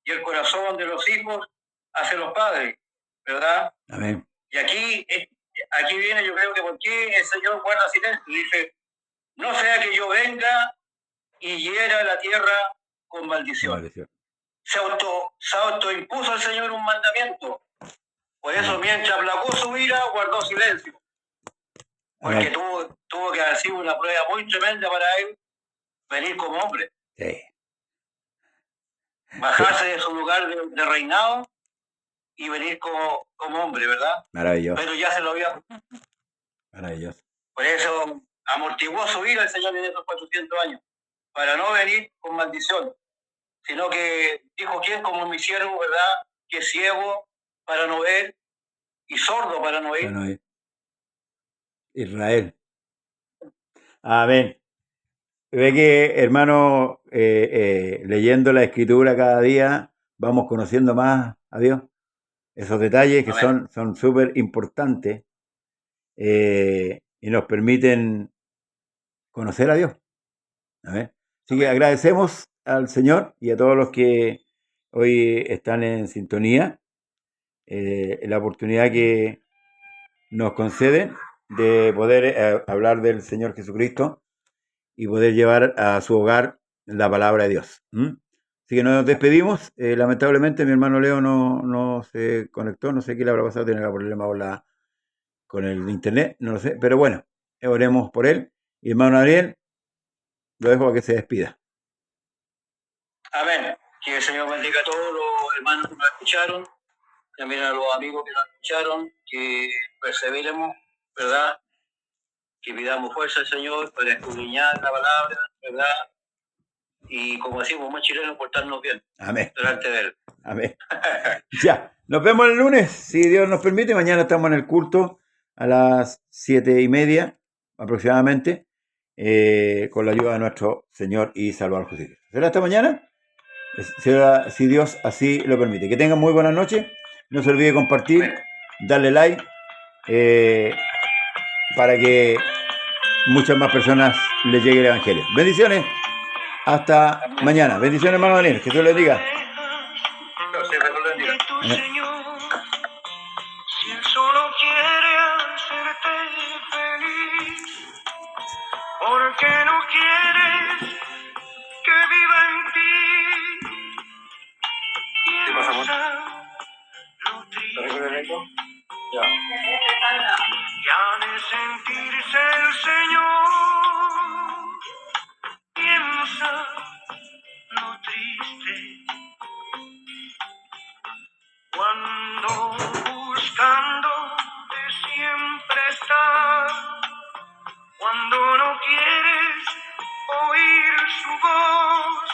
y el corazón de los hijos hacia los padres, ¿verdad? Amén. Y aquí viene, yo creo que por qué el Señor guarda silencio. Dice, no sea que yo venga y hiera la tierra con maldición. Se autoimpuso el Señor un mandamiento. Por eso, mientras aplacó su ira, guardó silencio. Porque tuvo que haber sido una prueba muy tremenda para él venir como hombre. Sí. Bajarse de su lugar de reinado y venir como hombre, ¿verdad? Maravilloso. Pero ya se lo había... Maravilloso. Por eso amortiguó su ira el Señor en esos 400 años, para no venir con maldición, sino que dijo, ¿quién como mi siervo, verdad? Que es ciego para no ver y sordo para no oír. Israel. Amén. Ve que, hermano, leyendo la Escritura cada día, vamos conociendo más a Dios. Esos detalles que son súper importantes y nos permiten conocer a Dios. Amén. Así que agradecemos al Señor y a todos los que hoy están en sintonía la oportunidad que nos conceden de poder hablar del Señor Jesucristo y poder llevar a su hogar la palabra de Dios. Así que nos despedimos. Lamentablemente mi hermano Leo no se conectó, no sé qué le habrá pasado, tiene problema con el internet, no lo sé, pero bueno, oremos por él. Y hermano Ariel, lo dejo para que se despida. Amén. Que el Señor bendiga a todos los hermanos que nos escucharon, también a los amigos que nos escucharon, que perseveremos, ¿verdad? Que pidamos fuerza al Señor para escudriñar la palabra, ¿verdad? Y como decimos, más chilenos, portarnos bien. Amén. Delante de Él. Amén. Ya, nos vemos el lunes, si Dios nos permite. Mañana estamos en el culto a las 7:30 aproximadamente, con la ayuda de nuestro Señor y Salvador Jesucristo. ¿Será hasta mañana? Será, si Dios así lo permite. Que tengan muy buenas noches. No se olvide compartir, darle like, para que muchas más personas les llegue el Evangelio. Bendiciones. Hasta mañana. Bendiciones, hermano Daniel. Que Dios les diga. Si Él solo quiere hacerte feliz, ¿por qué no quieres que viva en ti? Piensa lo triste. Y ha de sentirse el Señor. Piensa lo triste. Cuando buscando de siempre estar, cuando no quieres oír su voz,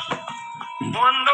cuando